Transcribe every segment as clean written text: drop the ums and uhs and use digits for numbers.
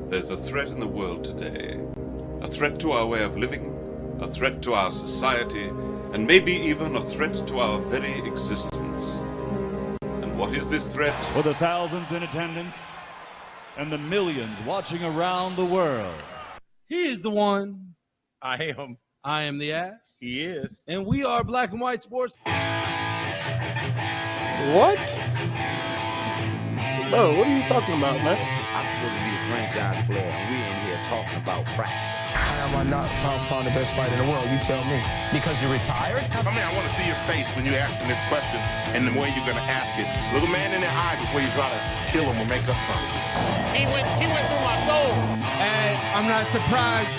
There's a threat in the world today. A threat to our way of living, a threat to our society, and maybe even a threat to our very existence. And what is this threat? For the thousands in attendance and the millions watching around the world. He is the one. I am. I am the ass. He is. And we are Black and White Sports. What? Bro, what are you talking about, man? I'm supposed to be the franchise player, and we in here talking about practice. How am I not pound the best fighter in the world? You tell me. Because you're retired? I mean, I want to see your face when you're asking this question and the way you're going to ask it. Look a man in the eye before you try to kill him or make up something. He went through my soul. And I'm not surprised.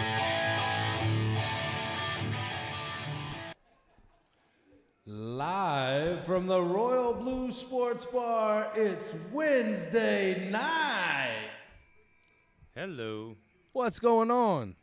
Live from the Royal Blue Sports Bar, it's Wednesday night. Hello. What's going on?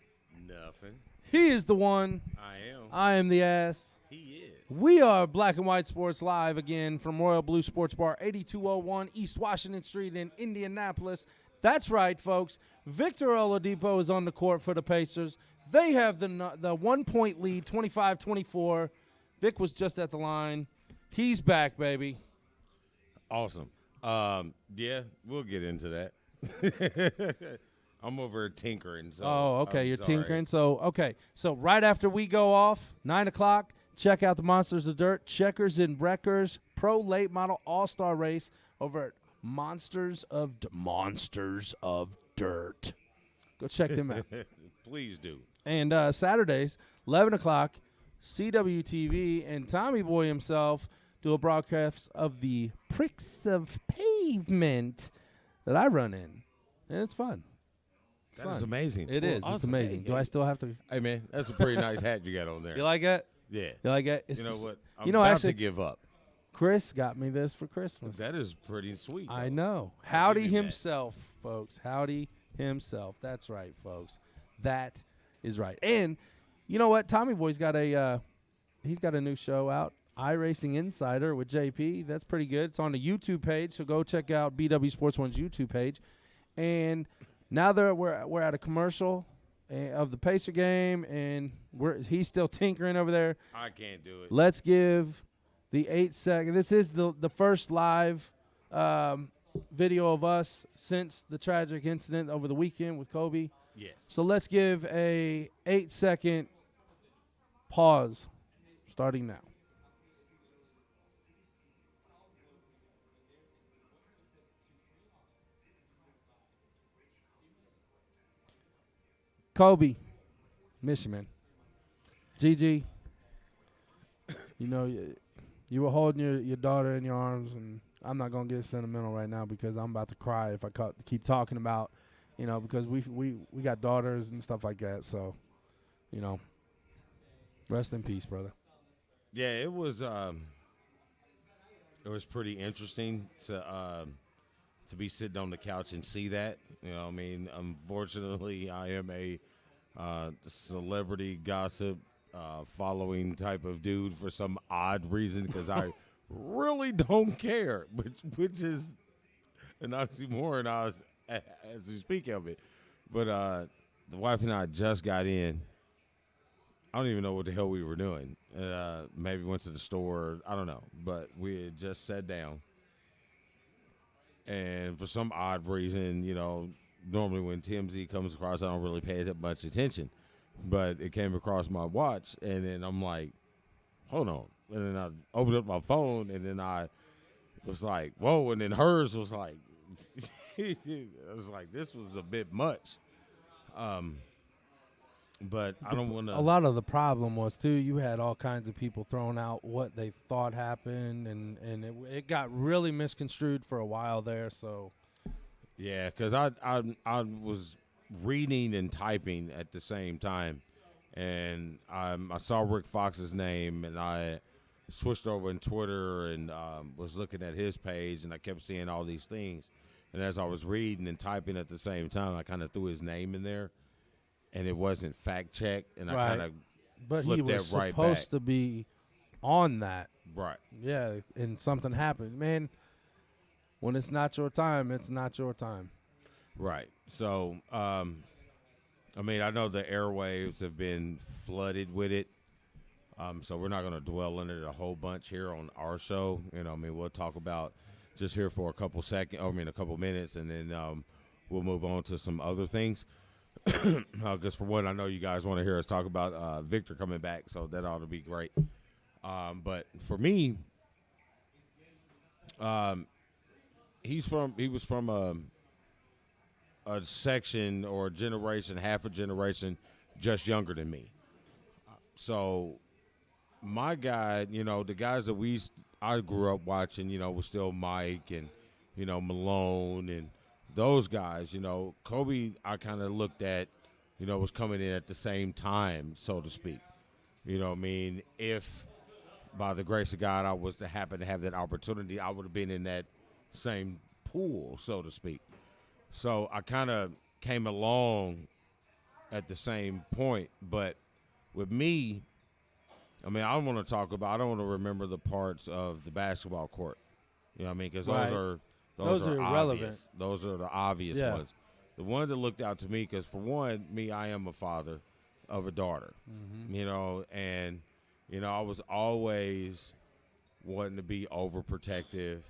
Nothing. He is the one. I am. I am the ass. He is. We are Black and White Sports live again from Royal Blue Sports Bar, 8201 East Washington Street in Indianapolis. That's right, folks. Victor Oladipo is on the court for the Pacers. They have the 1-point lead, 25-24. Vic was just at the line. He's back, baby. Awesome. Yeah, we'll get into that. I'm over tinkering. So okay. You're sorry. tinkering. So right after we go off, 9 o'clock, check out the Monsters of Dirt, Checkers and Wreckers Pro Late Model All-Star Race over at Monsters of Dirt. Go check them out. Please do. And Saturdays, 11 o'clock, CWTV and Tommy Boy himself do a broadcast of the Pricks of Pavement that I run in. And it's fun. It's That is fun. amazing. It is. Awesome. It's amazing. Hey, Do I still have to? Hey, man, that's a pretty nice hat you got on there. You like it? Yeah. You like it? It's You know just- what? I'm you know, about actually, to give up. Chris got me this for Christmas. That is pretty sweet. I though. know. I'll Howdy give you that. himself, folks. Howdy himself. That's right, folks. That is right. And you know what? Tommy Boy's got he's got a new show out, iRacing Insider with JP. That's pretty good. It's on the YouTube page, so go check out BWSPORTS1's YouTube page. And now we're at a commercial of the Pacer game, and he's still tinkering over there. I can't do it. Let's give the 8-second. This is the first live video of us since the tragic incident over the weekend with Kobe. Yes. So let's give a 8-second pause starting now. Kobe, miss you, man. Gigi, you know, you were holding your daughter in your arms, and I'm not going to get sentimental right now because I'm about to cry if I keep talking about, because we got daughters and stuff like that. So, rest in peace, brother. Yeah, it was pretty interesting to be sitting on the couch and see that. Unfortunately, I am a celebrity gossip following type of dude for some odd reason because I really don't care, which is an oxymoron as we speak of it. But the wife and I just got in. I don't even know what the hell we were doing. Maybe went to the store. I don't know. But we had just sat down. And for some odd reason, normally when TMZ comes across, I don't really pay that much attention. But it came across my watch, and then I'm like, hold on. And then I opened up my phone, and then I was like, whoa. And then hers was like, I was like, this was a bit much. But I don't want to. A lot of the problem was, too, you had all kinds of people throwing out what they thought happened, and it got really misconstrued for a while there. So, yeah, because I was reading and typing at the same time, and I saw Rick Fox's name, and I switched over in Twitter and was looking at his page, and I kept seeing all these things. And as I was reading and typing at the same time, I kind of threw his name in there. And it wasn't fact-checked, and I kind of flipped that right back. But he was supposed to be on that. Right. Yeah, and something happened. Man, when it's not your time, it's not your time. Right. So, I mean, I know the airwaves have been flooded with it. So we're not going to dwell on it a whole bunch here on our show. You know, I mean, we'll talk about just here for a couple minutes, and then we'll move on to some other things. Because for one, I know you guys want to hear us talk about Victor coming back, so that ought to be great. But for me, he was from a section or a generation, half a generation, just younger than me. So my guy, you know, the guys that I grew up watching, you know, was still Mike and, you know, Malone and those guys. You know, Kobe, I kind of looked at, you know, was coming in at the same time, so to speak. You know what I mean? If by the grace of God I was to happen to have that opportunity, I would have been in that same pool, so to speak. So I kind of came along at the same point. But with me, I mean, I don't want to remember the parts of the basketball court. You know what I mean? Because those are irrelevant. Obvious. Those are the obvious ones. The one that looked out to me, because for one, I am a father of a daughter. Mm-hmm. You know, and, you know, I was always wanting to be overprotective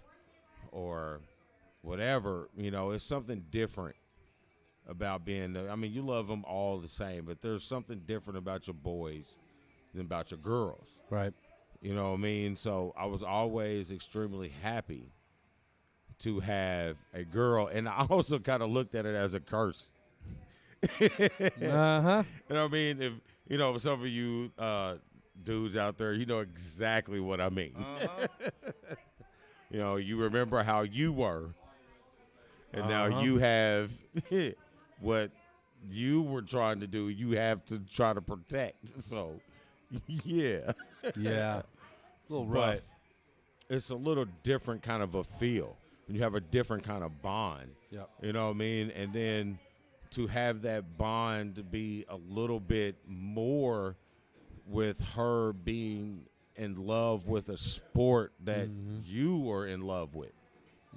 or whatever. You know, it's something different about being I mean, you love them all the same, but there's something different about your boys than about your girls. Right. You know what I mean? So I was always extremely happy to have a girl, and I also kind of looked at it as a curse. Uh-huh. You know what I mean? If, you know, some of you dudes out there, you know exactly what I mean. Uh-huh. You know, you remember how you were, and now you have what you were trying to do, you have to try to protect. So, yeah. Yeah. A little rough. But it's a little different kind of a feel. You have a different kind of bond. Yep. You know what I mean? And then to have that bond to be a little bit more with her being in love with a sport that you were in love with.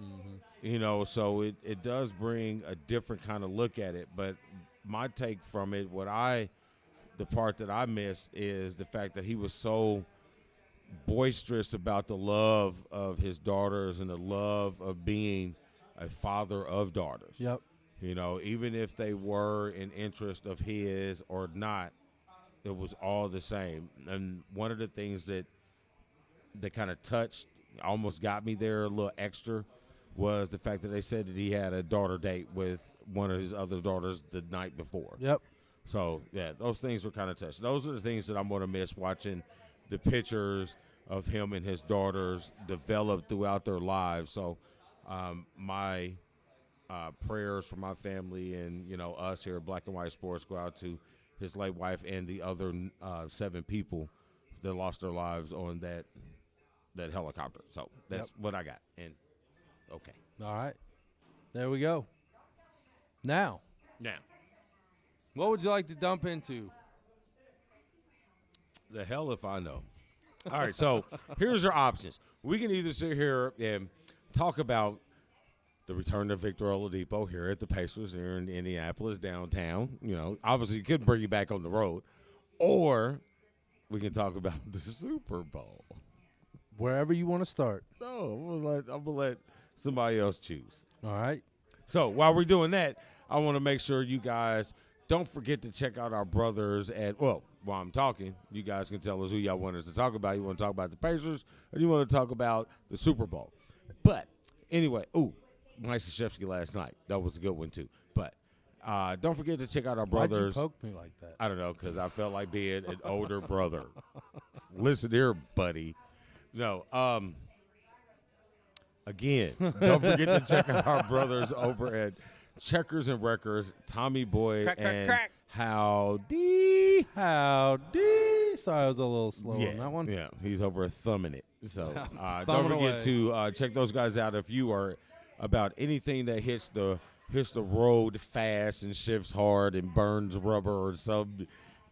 Mm-hmm. You know, so it does bring a different kind of look at it. But my take from it, the part that I missed is the fact that he was so boisterous about the love of his daughters and the love of being a father of daughters. Yep. You know, even if they were an interest of his or not, it was all the same. And one of the things that kind of touched, almost got me there a little extra, was the fact that they said that he had a daughter date with one of his other daughters the night before. Yep. So, yeah, those things were kind of touched. Those are the things that I'm going to miss, watching the pictures of him and his daughters develop throughout their lives. So my prayers for my family and, you know, us here at Black and White Sports go out to his late wife and the other 7 people that lost their lives on that helicopter. So that's what I got. And okay. All right. There we go. Now, what would you like to dump into? The hell if I know. All right, so here's your options. We can either sit here and talk about the return of Victor Oladipo here at the Pacers here in Indianapolis downtown. You know, obviously you could bring you back on the road. Or we can talk about the Super Bowl. Wherever you want to start. No, I'm going to let somebody else choose. All right. So while we're doing that, I want to make sure you guys don't forget to check out our brothers at, well, while I'm talking, you guys can tell us who y'all want us to talk about. You want to talk about the Pacers or you want to talk about the Super Bowl? But anyway, Mike Krzyzewski last night. That was a good one too. But don't forget to check out our brothers. Why'd you poke me like that? I don't know, because I felt like being an older brother. Listen here, buddy. No, again, don't forget to check out our brothers over at Checkers and Wreckers, Tommy Boy and Howdy. Sorry, I was a little slow on that one. Yeah, he's over thumbing it. So don't forget to check those guys out if you are about anything that hits the road fast and shifts hard and burns rubber or some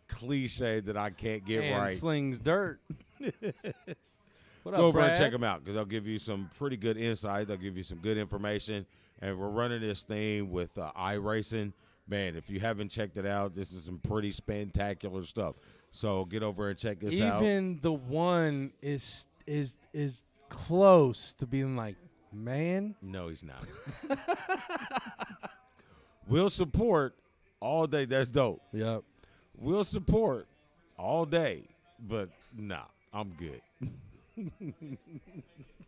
cliche that I can't get and right. Slings dirt. What Go up, over and Brad? check them out because they'll give you some pretty good insight. They'll give you some good information. And we're running this thing with iRacing. Man, if you haven't checked it out, this is some pretty spectacular stuff. So get over and check this out. Even the one is close to being like, man. No, he's not. We'll support all day. That's dope. Yep. We'll support all day, but nah, I'm good.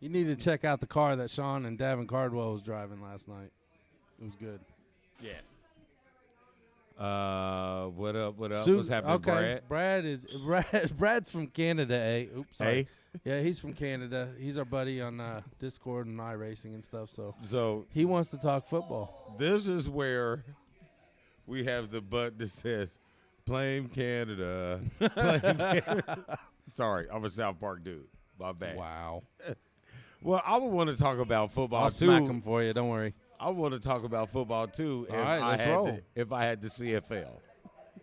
You need to check out the car that Sean and Davin Cardwell was driving last night. It was good. Yeah. What up? What up? Su- What's happening, okay. Brad? Brad's from Canada, eh? Oops, sorry. Hey. Yeah, he's from Canada. He's our buddy on Discord and iRacing and stuff, so So he wants to talk football. this is where we have the button that says "Blame Canada." Blame Canada. Sorry, I'm a South Park dude. My bad. Wow. Well, I would want to talk about football I'll too. smack him for you. Don't worry. I want to talk about football too. All right, let's roll. If I had the CFL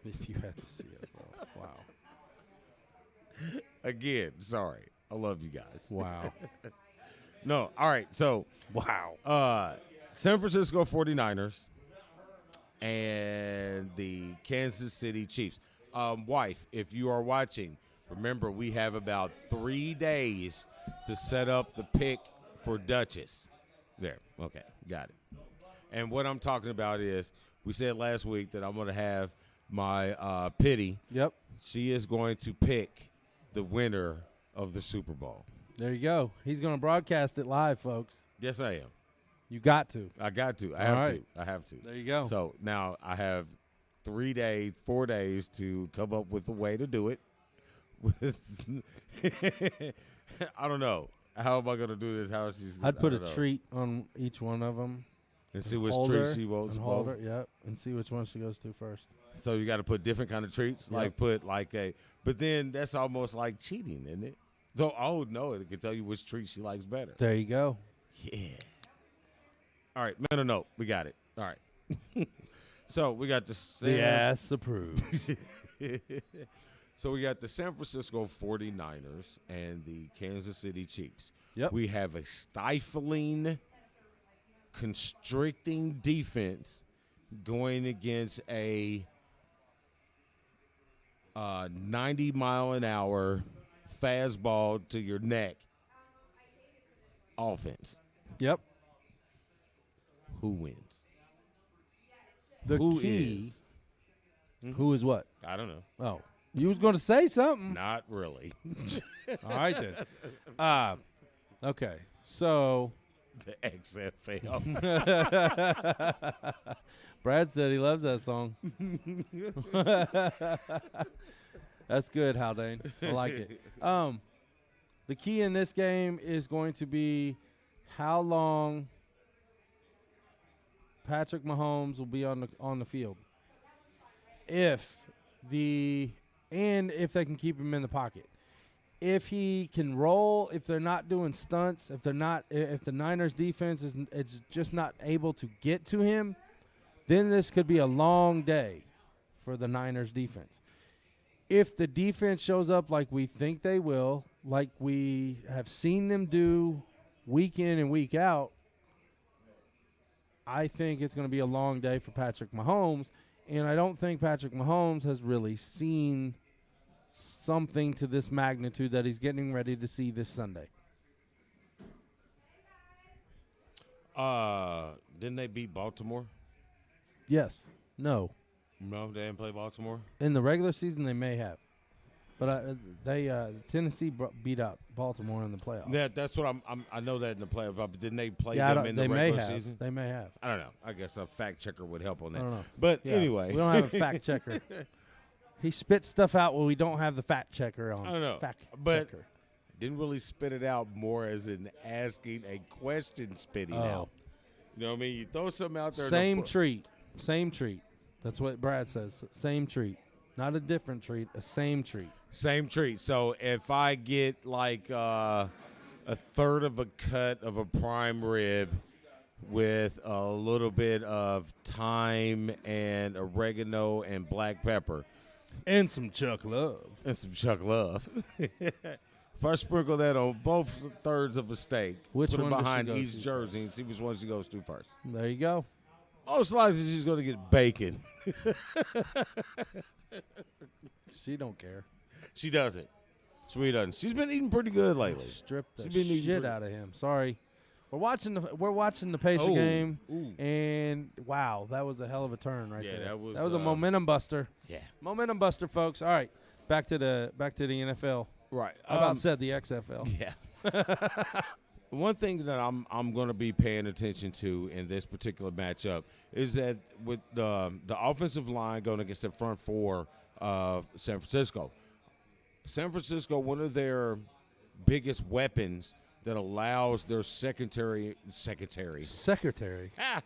If you had to see it. Wow. again, sorry, I love you guys. Wow. No, all right. So Wow. San Francisco 49ers and the Kansas City Chiefs. Wife, if you are watching, remember we have about 3 days to set up the pick for Duchess. There. Okay. Got it. And what I'm talking about is we said last week that I'm going to have my pity. Yep. She is going to pick the winner of the Super Bowl. There you go. He's going to broadcast it live, folks. Yes, I am. You got to. I got to. I All have right. to. I have to. There you go. So now I have 4 days to come up with a way to do it. I don't know. How am I going to do this? How she's? I'd put I a don't know. treat on each one of them. And see which hold treat her she votes and for. hold her, yep, and see which one she goes to first. So you got to put different kind of treats. Yep. Like put like a. But then that's almost like cheating, isn't it? So it can tell you which treat she likes better. There you go. Yeah. All right, mental note. We got it. All right. So we got The ass approves. So we got the San Francisco 49ers and the Kansas City Chiefs. Yep. We have a stifling, constricting defense going against a 90-mile-an-hour fastball to your neck offense. Yep. Who wins? The Who key. is? Who is what? I don't know. Oh, you was going to say something. Not really. All right then. Okay. So The XFL. Brad said he loves that song. That's good, Haldane. I like it. The key in this game is going to be how long Patrick Mahomes will be on the field. If they can keep him in the pocket. If he can roll, if they're not doing stunts, if the Niners defense is just not able to get to him, then this could be a long day for the Niners defense. If the defense shows up like we think they will, like we have seen them do week in and week out, I think it's going to be a long day for Patrick Mahomes, and I don't think Patrick Mahomes has really seen something to this magnitude that he's getting ready to see this Sunday. Didn't they beat Baltimore? Yes. No. No, they didn't play Baltimore. In the regular season, they may have. But Tennessee beat out Baltimore in the playoffs. That's what I know that in the playoffs. But didn't they play Yeah, them in the regular season? They may have. I don't know. I guess a fact checker would help on that. I don't know. But Yeah, anyway, we don't have a fact checker. He spits stuff out when we don't have the fact checker on. I don't know. Fact But checker. didn't really spit it out more as in asking a question, spitting out. You know what I mean? You throw something out there. Same treat. Same treat. That's what Brad says. Same treat. Not a different treat. A same treat. Same treat. So if I get like a third of a cut of a prime rib with a little bit of thyme and oregano and black pepper. And some Chuck Love. And some Chuck Love. If I sprinkle that on both thirds of a steak, Which put one it does she behind go each to jersey and see which one she goes to first. There you go. Most likely she's going to get bacon. She don't care. She doesn't. She doesn't. She's been eating pretty good lately. Strip the She's been eating shit pretty- out of him. Sorry. We're watching the Pacer Oh, game, ooh. and wow, that was a hell of a turn right Yeah, there. that was, a momentum buster. Yeah. Momentum buster, folks. All right, back to the NFL. Right. I about said the XFL. Yeah. One thing that I'm going to be paying attention to in this particular matchup is that with the offensive line going against the front four of San Francisco. San Francisco, one of their biggest weapons that allows their secretary. All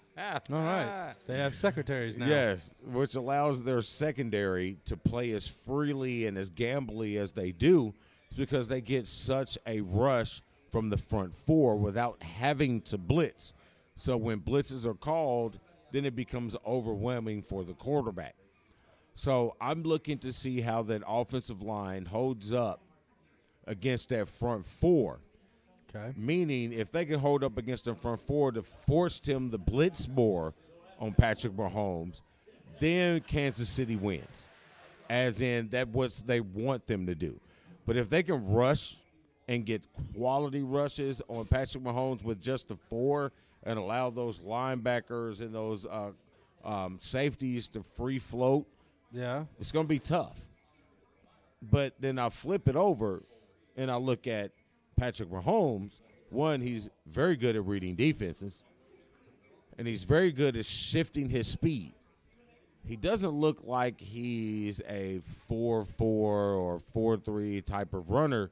right, they have secretaries now. Yes, which allows their secondary to play as freely and as gambly as they do, is because they get such a rush from the front four without having to blitz. So when blitzes are called, then it becomes overwhelming for the quarterback. So I'm looking to see how that offensive line holds up against that front four. Okay. Meaning, if they can hold up against the front four to force him to blitz more on Patrick Mahomes, then Kansas City wins. As in, that's what they want them to do. But if they can rush and get quality rushes on Patrick Mahomes with just the four and allow those linebackers and those safeties to free float, Yeah. it's going to be tough. But then I flip it over and I look at Patrick Mahomes. One, he's very good at reading defenses, and he's very good at shifting his speed. He doesn't look like he's a 4-4 or 4-3 type of runner,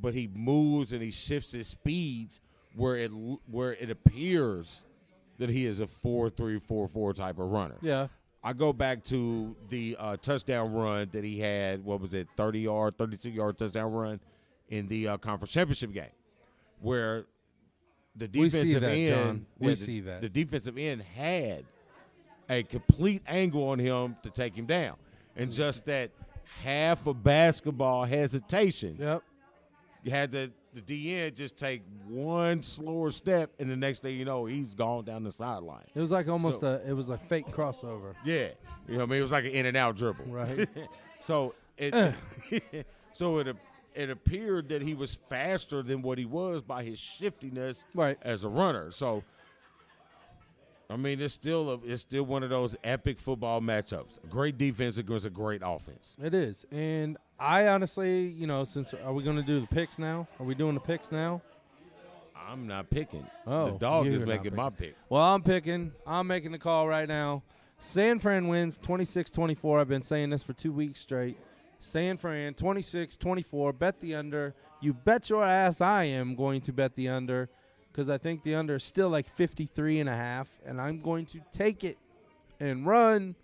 but he moves and he shifts his speeds where it appears that he is a 4-3, 4-4 type of runner. Yeah. I go back to the touchdown run that he had, 30-yard, 32-yard touchdown run in the conference championship game, where the defensive end, John. We see that. The defensive end had a complete angle on him to take him down. And just that half of basketball hesitation. Yep. You had the DN just take one slower step, and the next thing you know, he's gone down the sideline. It was like almost it was a fake crossover. Yeah. You know what I mean? It was like an in-and-out dribble. Right. So it it appeared that he was faster than what he was by his shiftiness as a runner. So, I mean, it's still one of those epic football matchups. A great defense against a great offense. It is. And I honestly, since are we going to do the picks now? Are we doing the picks now? I'm not picking. Oh, the dog you're is not making picking. my pick. Well, I'm picking. I'm making the call right now. San Fran wins 26-24. I've been saying this for 2 weeks straight. San Fran 26-24. Bet the under. You bet your ass I am going to bet the under because I think the under is still like 53.5, and I'm going to take it and run.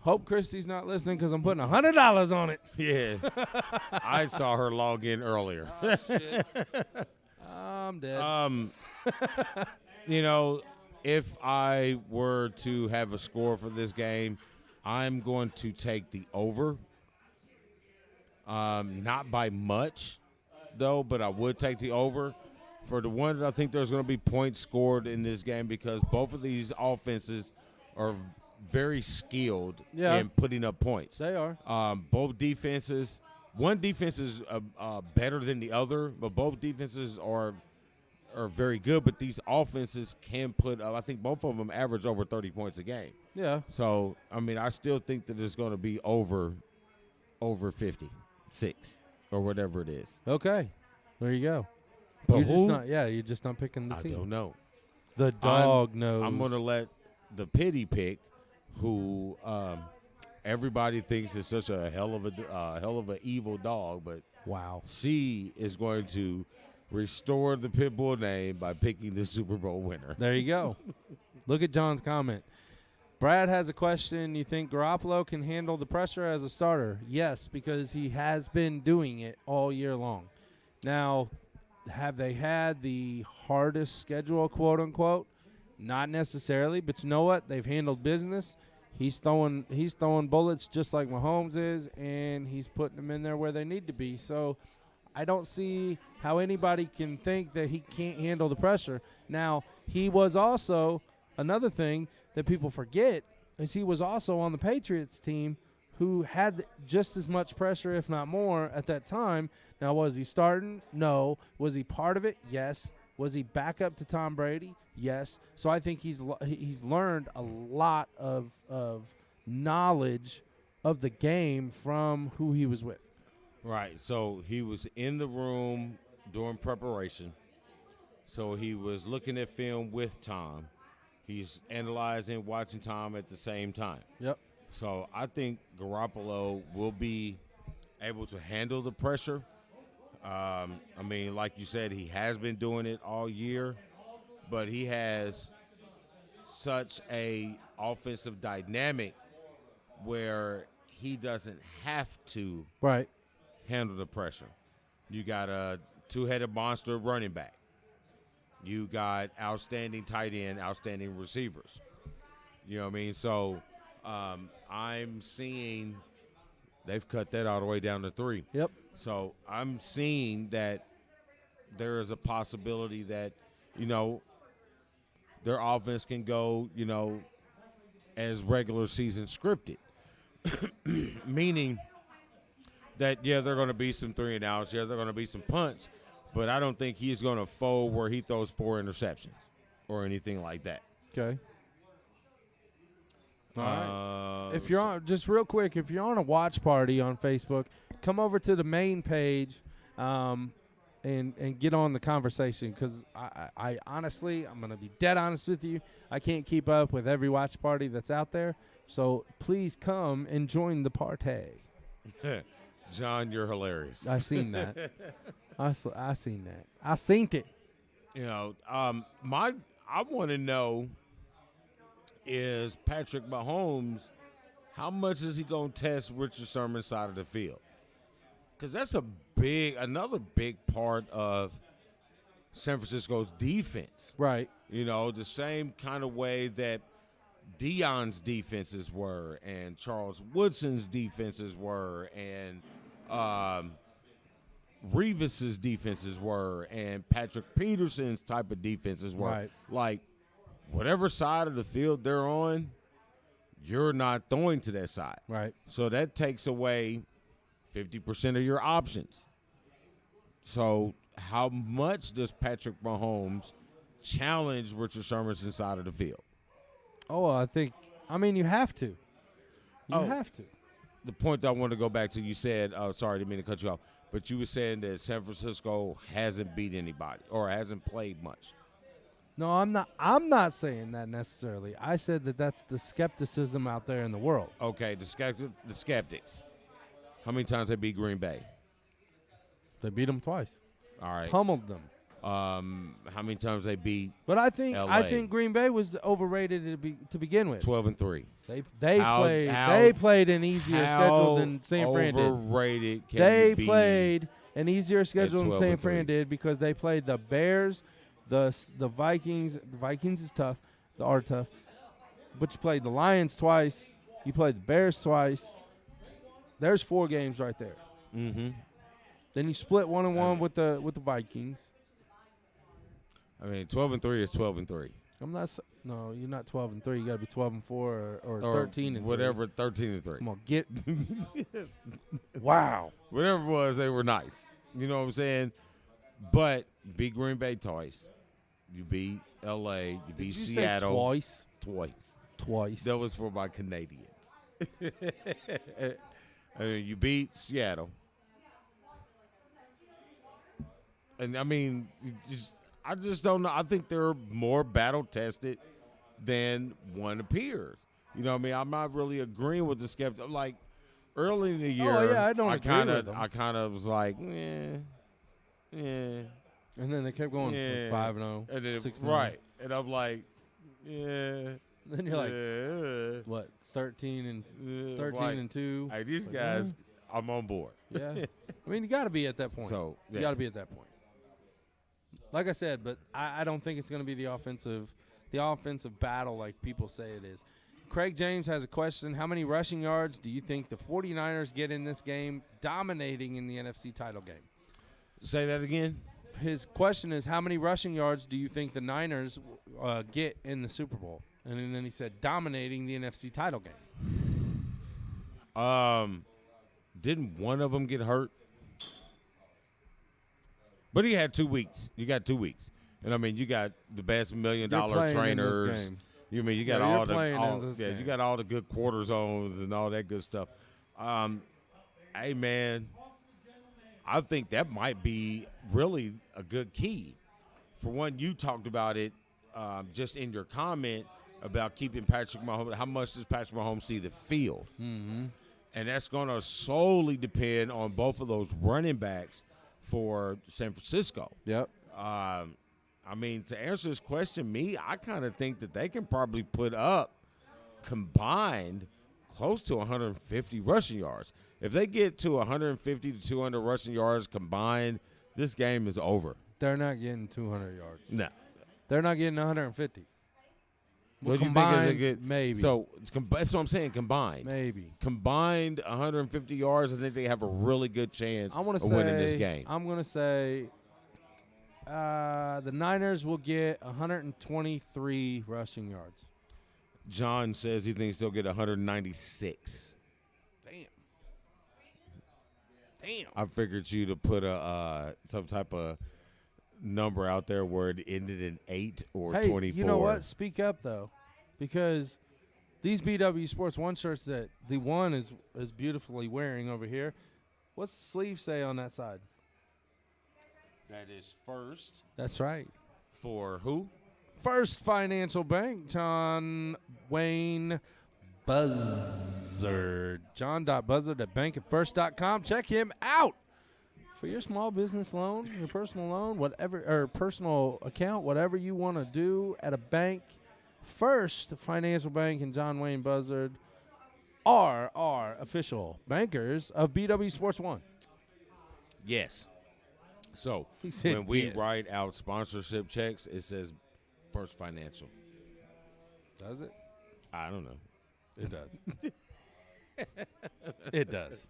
Hope Christy's not listening because I'm putting $100 on it. Yeah. I saw her log in earlier. Oh, shit. I'm dead. If I were to have a score for this game, I'm going to take the over. Not by much, though, but I would take the over. For the one that I think there's going to be points scored in this game because both of these offenses are very skilled in putting up points. They are. Both defenses, one defense is better than the other, but both defenses are very good. But these offenses can put up, I think both of them average over 30 points a game. Yeah. So, I mean, I still think that it's going to be over 56 or whatever it is. Okay. There you go. But you're just not picking the I team. don't know. The dog knows. I'm going to let the pity pick, who everybody thinks is such a hell of a evil dog, but wow, she is going to restore the pit bull name by picking the Super Bowl winner. There you go. Look at John's comment. Brad has a question. You think Garoppolo can handle the pressure as a starter? Yes, because he has been doing it all year long. Now, have they had the hardest schedule, quote unquote? Not necessarily, but you know what? They've handled business. He's throwing bullets just like Mahomes is, and he's putting them in there where they need to be. So I don't see how anybody can think that he can't handle the pressure. Now, he was also another thing that people forget is he was also on the Patriots team who had just as much pressure, if not more, at that time. Now, was he starting? No. Was he part of it? Yes. Was he back up to Tom Brady? Yes. So I think he's learned a lot of knowledge of the game from who he was with. Right. So he was in the room during preparation. So he was looking at film with Tom. He's analyzing, watching Tom at the same time. Yep. So I think Garoppolo will be able to handle the pressure. I mean, like you said, he has been doing it all year, but he has such a offensive dynamic where he doesn't have to handle the pressure. You got a two-headed monster running back. You got outstanding tight end, outstanding receivers. You know what I mean? So I'm seeing they've cut that all the way down to 3. Yep. So I'm seeing that there is a possibility that, their offense can go, as regular season scripted. Meaning that, they're going to be some 3-and-outs. Yeah, they're going to be some punts. But I don't think he's going to fold where he throws 4 interceptions or anything like that. Okay. All right. If you're on, just real quick, if you're on a watch party on Facebook, come over to the main page and get on the conversation because I honestly, I'm going to be dead honest with you, I can't keep up with every watch party that's out there. So please come and join the party. John, you're hilarious. I seen that. I seen that. I seen it. I want to know is Patrick Mahomes, how much is he going to test Richard Sherman's side of the field? Because that's another big part of San Francisco's defense. Right. The same kind of way that Deion's defenses were and Charles Woodson's defenses were and Revis's defenses were and Patrick Peterson's type of defenses were. Right. Like, whatever side of the field they're on, you're not throwing to that side. Right. So that takes away 50% of your options. So how much does Patrick Mahomes challenge Richard Sherman's side of the field? Oh, you have to. You have to. The point that I want to go back to, you said, sorry, I didn't mean to cut you off, but you were saying that San Francisco hasn't beat anybody or hasn't played much. No, I'm not saying that necessarily. I said that that's the skepticism out there in the world. Okay, the skeptics. How many times they beat Green Bay? They beat them twice. All right. Pummeled them. How many times they beat But I think LA? Green Bay was overrated to begin with. 12-3. They played an easier schedule than San Fran did. Overrated can They you be played an easier schedule than San 12-3? Fran did because they played the Bears, the Vikings. The Vikings is tough. They are tough. But you played the Lions twice. You played the Bears twice. There's 4 games right there. Mm-hmm. Then you split 1-1 with the Vikings. I mean, 12-3 is 12-3. No, you're not 12-3. You got to be 12-4 or 13-3. Whatever, 13-3. Come on, get. Wow. Whatever it was, they were nice. You know what I'm saying? But beat Green Bay twice. You beat L.A. You beat Seattle. Say twice. That was for my Canadians. I mean, you beat Seattle. And, I mean, I just don't know. I think they're more battle-tested than one appears. You know what I mean? I'm not really agreeing with the skeptic. Like, early in the year, I agree with them. I kind of was like, yeah. And then they kept going 5-0, 6-0. Right. And I'm like, yeah. Then you're like, what, 13 and 2? Hey, these guys, I'm on board. Yeah. I mean, you got to be at that point. So, You got to be at that point. Like I said, but I don't think it's going to be the offensive battle like people say it is. Craig James has a question. How many rushing yards do you think the 49ers get in this game, dominating in the NFC title game? Say that again. His question is, how many rushing yards do you think the Niners get in the Super Bowl? And then he said, dominating the NFC title game. Didn't one of them get hurt? But he had 2 weeks. You got 2 weeks. And, I mean, you got the best $1 million trainers. You mean you got you got all the good quarter zones and all that good stuff. Hey, man, I think that might be really a good key. For one, you talked about it just in your comment about keeping Patrick Mahomes. How much does Patrick Mahomes see the field? Mm-hmm. And that's going to solely depend on both of those running backs for San Francisco. Yep. I mean, to answer this question, I kind of think that they can probably put up combined close to 150 rushing yards. If they get to 150 to 200 rushing yards combined, this game is over. They're not getting 200 yards. No. They're not getting 150. What do you think is a good? Maybe. So that's what I'm saying, combined. Maybe. Combined 150 yards, I think they have a really good chance of winning this game. I'm going to say the Niners will get 123 rushing yards. John says he thinks they'll get 196. Damn. I figured you to put some type of number out there where it ended in 8 or 24. You know what? Speak up, though, because these BW Sports 1 shirts that the one is beautifully wearing over here, what's the sleeve say on that side? That is first. That's right. For who? First Financial Bank, John Wayne Buzzard. John.Buzzard at bankatfirst.com. Check him out for your small business loan, your personal loan, whatever, or personal account, whatever you want to do at a bank. First Financial Bank and John Wayne Buzzard are our official bankers of BW Sports 1. Yes. So said when we yes. write out sponsorship checks, it says First Financial. Does it? I don't know. It does. It does.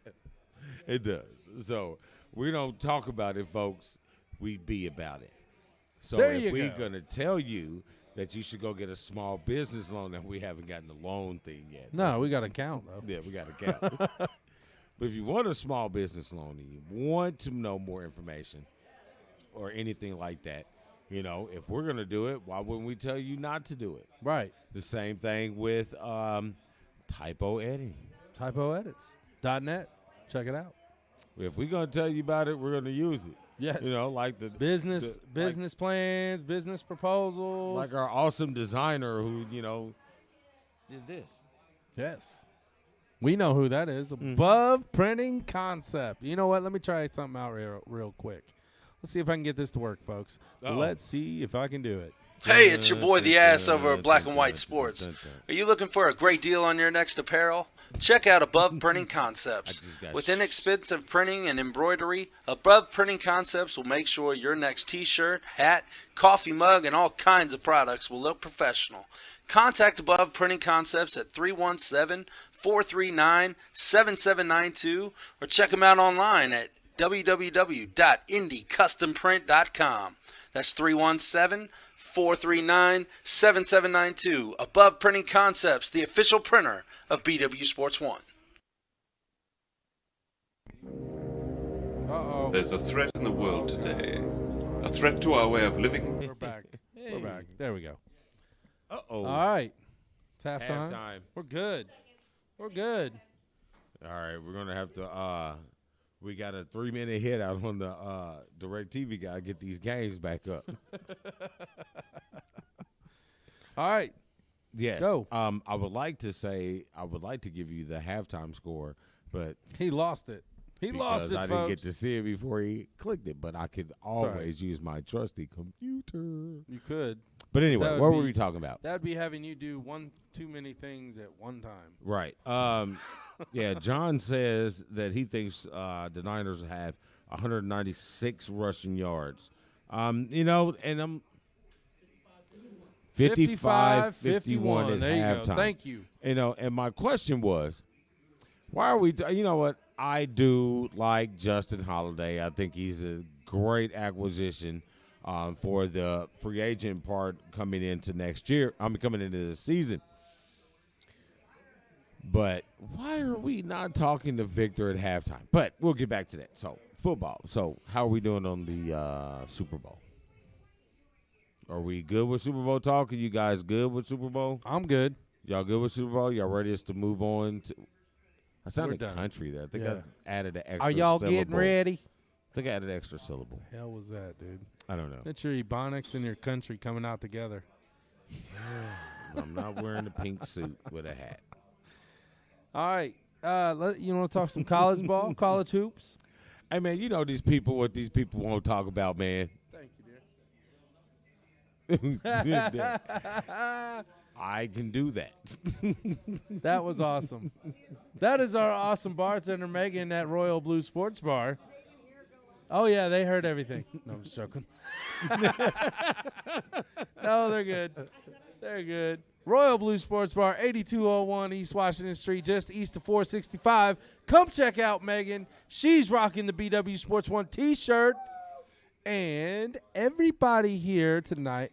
It does. So we don't talk about it, folks. We be about it. So There if you we're go. going to tell you that you should go get a small business loan, and we haven't gotten the loan thing yet. No, we got to count, though. Yeah, we got to count. But if you want a small business loan and you want to know more information or anything like that, you know, if we're going to do it, why wouldn't we tell you not to do it? Right. The same thing with typo editing. Typo edits. .net. Check it out. If we're going to tell you about it, we're going to use it. Yes. You know, like the business plans, business proposals. like our awesome designer who, you know, did this. Yes. We know who that is. Above Printing Concept. You know what? Let me try something out real quick. Let's see if I can get this to work, folks. Uh-oh. Let's see if I can do it. Hey, it's your boy The Ass over at Black and White Sports. Are you looking for a great deal on your next apparel? Check out Above Printing Concepts. With inexpensive printing and embroidery, Above Printing Concepts will make sure your next t-shirt, hat, coffee mug, and all kinds of products will look professional. Contact Above Printing Concepts at 317-439-7792 or check them out online at www.indycustomprint.com. That's 317-439-7792. Above Printing Concepts, the official printer of BW Sports 1. Uh-oh. There's a threat in the world today. A threat to our way of living. We're back. We're back. There we go. Uh-oh. All right. It's halftime. Halftime. We're good. We're good. All right, we're going to have to we got a 3-minute hit out on the DirecTV guy to get these games back up. All right. Yes. Go. I would like to give you the halftime score, but He lost it. He lost it, I folks. didn't get to see it before he clicked it, but I could always use my trusty computer. You could. But anyway, That what would were be- we talking about? That would be having you do too many things at one time. Right. Yeah, John says that he thinks the Niners have 196 rushing yards. You know, and I'm 55-51 at There you halftime. go. Thank you. You know, and my question was, why are we? You know what? I do like Justin Holiday. I think he's a great acquisition for the free agent part coming into next year. Coming into the season. But why are we not talking to Victor at halftime? But we'll get back to that. So, football. So, how are we doing on the Super Bowl? Are we good with Super Bowl talk? Are you guys good with Super Bowl? I'm good. Y'all good with Super Bowl? Y'all ready us to move on to – I sounded done. country there. I think I added an extra Are y'all syllable. getting ready? I think I added an extra syllable. Hell was that, dude? I don't know. That's your Ebonics and your country coming out together. I'm not wearing a pink suit with a hat. All right. You want to talk some college ball, college hoops? Hey, man, you know what these people won't talk about, man. Thank you, dear. I can do that. That was awesome. That is our awesome bartender, Megan, at Royal Blue Sports Bar. Oh, yeah, they heard everything. No, I'm just joking. No, they're good. They're good. Royal Blue Sports Bar, 8201 East Washington Street, just east of 465. Come check out Megan. She's rocking the BW Sports 1 T-shirt. And everybody here tonight.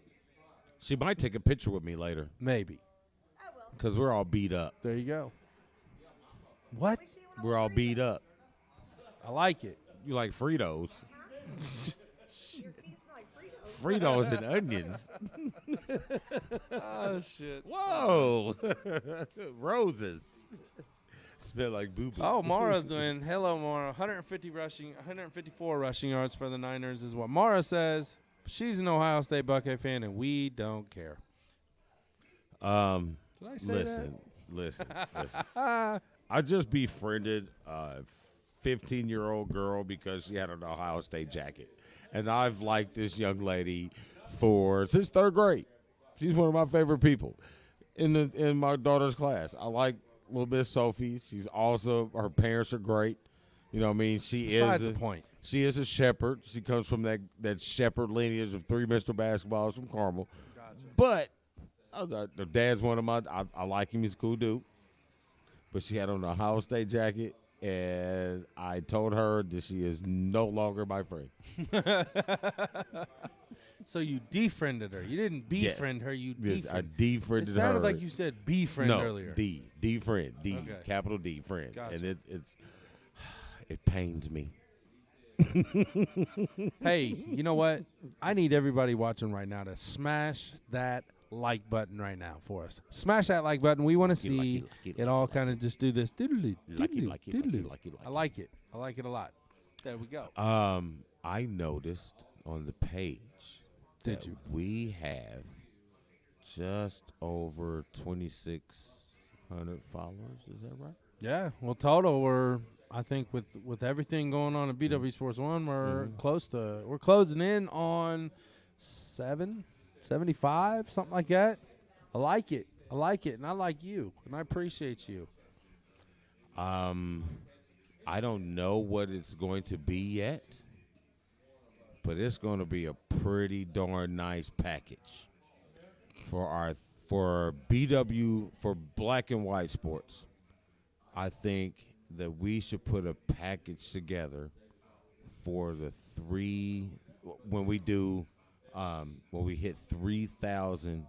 She might take a picture with me later. Maybe. Because we're all beat up. There you go. What? We're all beat up. I like it. You like Fritos. Fritos and onions. Oh, shit. Whoa. Roses. Smell like boo-boo. Oh, Mara's doing, hello, Mara, 154 rushing yards for the Niners is what Mara says. She's an Ohio State Buckeye fan, and we don't care. Did I say Listen. I just befriended a 15-year-old girl because she had an Ohio State jacket. And I've liked this young lady since third grade. She's one of my favorite people in my daughter's class. I like little Miss Sophie. She's awesome. Her parents are great. You know what I mean? Besides the point. She is a shepherd. She comes from that shepherd lineage of three Mr. Basketballs from Carmel. Gotcha. But the dad's one of my I like him. He's a cool dude. But she had on an Ohio State jacket. And I told her that she is no longer my friend. So you defriended her. You didn't befriend her. You defriended. I defriended her. It sounded like you said befriend earlier. Defriend. Okay. Capital D, friend. Gotcha. And it pains me. Hey, you know what? I need everybody watching right now to smash that like button right now for us. Smash that like button. We want to see it all kind of just do this. Doodly, doodly, doodly. I like it. I like it a lot. There we go. I noticed on the page Did you? We have just over 2,600 followers. Is that right? Yeah. Well, total, I think with everything going on at BW Sports 1, we're we're closing in on 75, something like that. I like it. And I like you, and I appreciate you. I don't know what it's going to be yet, but it's going to be a pretty darn nice package for BW, for Black and White Sports. I think that we should put a package together for the when we hit 3,000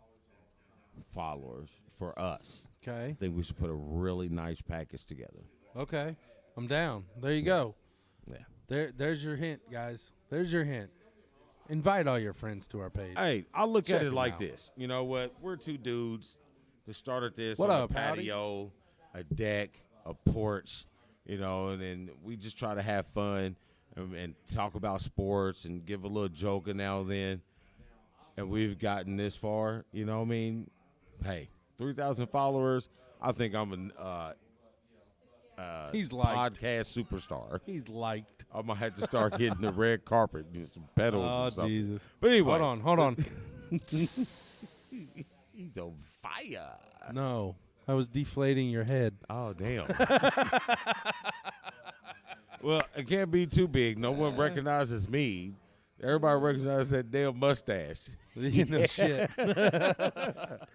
followers for us. Okay. I think we should put a really nice package together. Okay. I'm down. There you go. Yeah. There's your hint, guys. There's your hint. Invite all your friends to our page. Hey, I'll look Check at it them like out. this. You know what? We're two dudes that started this What on up, a Howdy? patio, a deck, a porch, and then we just try to have fun and talk about sports and give a little joke now and then. And we've gotten this far, you know what I mean? Hey, 3,000 followers. I think I'm He's liked. podcast superstar. He's liked. I'm going to have to start getting the red carpet and some pedals Oh, or something. Jesus. But anyway. Hold on. He's on fire. No. I was deflating your head. Oh, damn. Well, it can't be too big. No one recognizes me. Everybody recognizes that damn mustache. You know, shit. But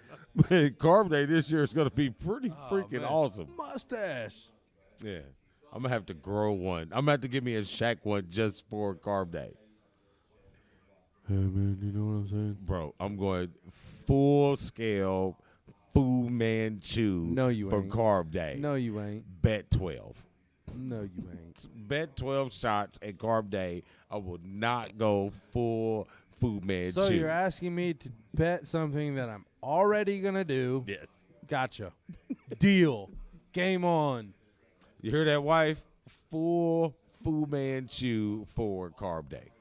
Carb Day this year is going to be pretty freaking awesome. Mustache. Yeah. I'm going to have to grow one. I'm going to have to give me a Shaq one just for Carb Day. Hey, man, you know what I'm saying? Bro, I'm going full-scale Fu Manchu for ain't. Carb Day. No, you ain't. Bet 12. No, you ain't. Bet 12 shots at Carb Day. I will not go full Fu Manchu. So you're asking me to bet something that I'm already going to do. Yes. Gotcha. Deal. Game on. You hear that, wife? Full Fu Manchu for Carb Day.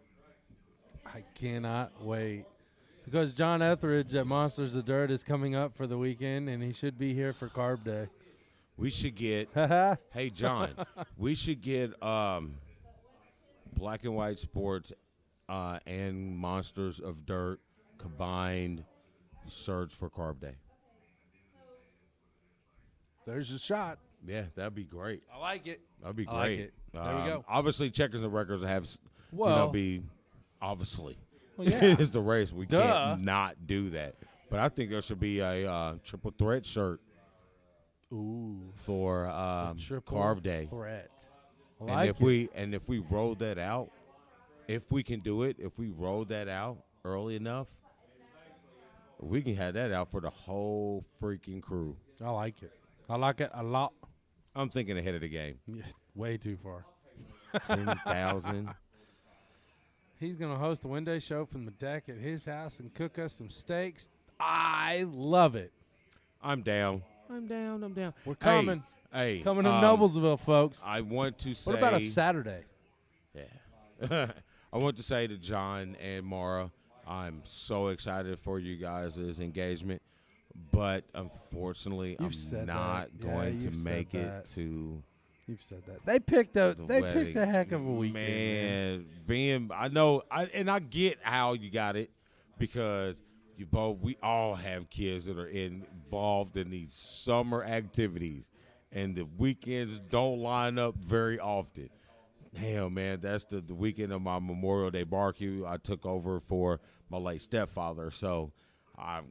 I cannot wait. Because John Etheridge at Monsters of Dirt is coming up for the weekend, and he should be here for Carb Day. We should get, hey, John, we should get Black and White Sports and Monsters of Dirt combined search for Carb Day. There's a shot. Yeah, that'd be great. I like it. That'd be great. I like it. There we go. Obviously, Checkers and Records have, be obviously. Well, yeah. It's the race. We can't not do that. But I think there should be a triple threat shirt. Ooh. For Carb Day. Threat. And if we roll that out, if we can do it, if we roll that out early enough, we can have that out for the whole freaking crew. I like it. I like it a lot. I'm thinking ahead of the game. Yeah, way too far. 10,000. He's going to host a Wednesday show from the deck at his house and cook us some steaks. I love it. I'm down. I'm down. We're coming. Hey, coming to Noblesville, folks. I want to say. What about a Saturday? Yeah. I want to say to John and Mara, I'm so excited for you guys' engagement, but unfortunately, I'm not going to make it to. You've said that. They picked a heck of a weekend. Man, I know, I get how you got it because we all have kids that are involved in these summer activities, and the weekends don't line up very often. Damn, man, that's the weekend of my Memorial Day barbecue. I took over for my late stepfather, so I'm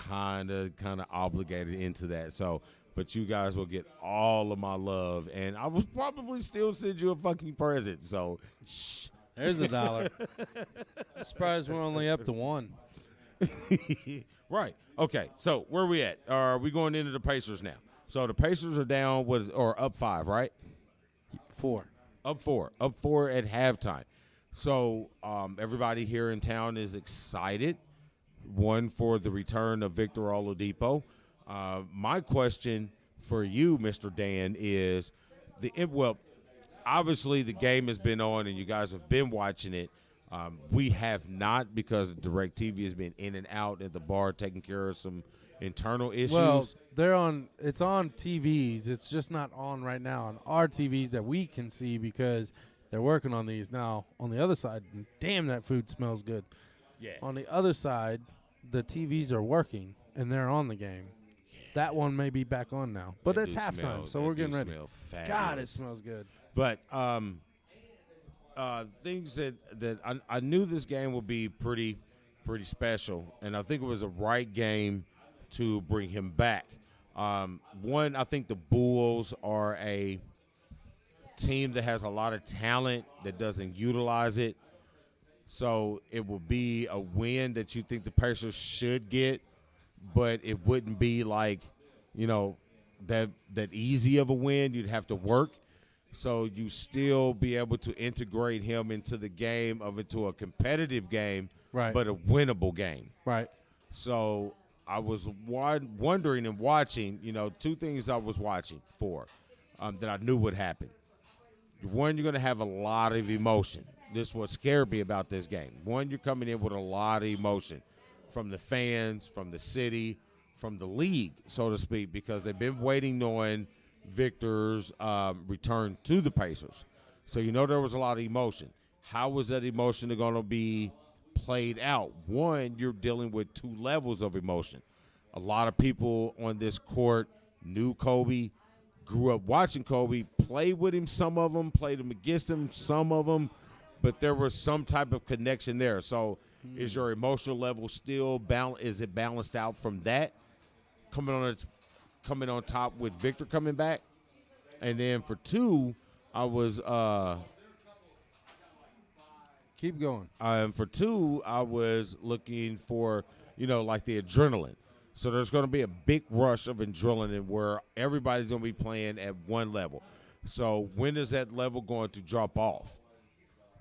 kind of obligated into that. So. But you guys will get all of my love, and I will probably still send you a fucking present. So, shh. There's $1. I'm surprised we're only up to 1. Right. Okay. So where are we at? Are we going into the Pacers now? So the Pacers are down. Up 5, right? 4. Up 4. Up 4 at halftime. So everybody here in town is excited. One for the return of Victor Oladipo. My question for you, Mr. Dan, is obviously the game has been on and you guys have been watching it. We have not because DirecTV has been in and out at the bar taking care of some internal issues. Well, it's on TVs. It's just not on right now on our TVs that we can see because they're working on these now. On the other side, damn, that food smells good. Yeah. On the other side, the TVs are working and they're on the game. That one may be back on now, but it's halftime, so we're getting ready. God, it smells good. But things that I knew this game would be pretty special, and I think it was a right game to bring him back. One, I think the Bulls are a team that has a lot of talent that doesn't utilize it. So it will be a win that you think the Pacers should get. But it wouldn't be like, that easy of a win. You'd have to work. So you still be able to integrate him into the game into a competitive game, right? But a winnable game. Right. So I was wondering and watching, two things I was watching for that I knew would happen. One, you're going to have a lot of emotion. This is what scared me about this game. One, you're coming in with a lot of emotion. From the fans, from the city, from the league, so to speak, because they've been waiting on Victor's return to the Pacers. So there was a lot of emotion. How was that emotion going to be played out? One, you're dealing with 2 levels of emotion. A lot of people on this court knew Kobe, grew up watching Kobe, played with him, some of them, played him against him, some of them, but there was some type of connection there. So is your emotional level still balanced? Is it balanced out from that? Coming on top with Victor coming back? And then for 2, I was Keep going. For 2, I was looking for, like the adrenaline. So there's going to be a big rush of adrenaline where everybody's going to be playing at one level. So when is that level going to drop off?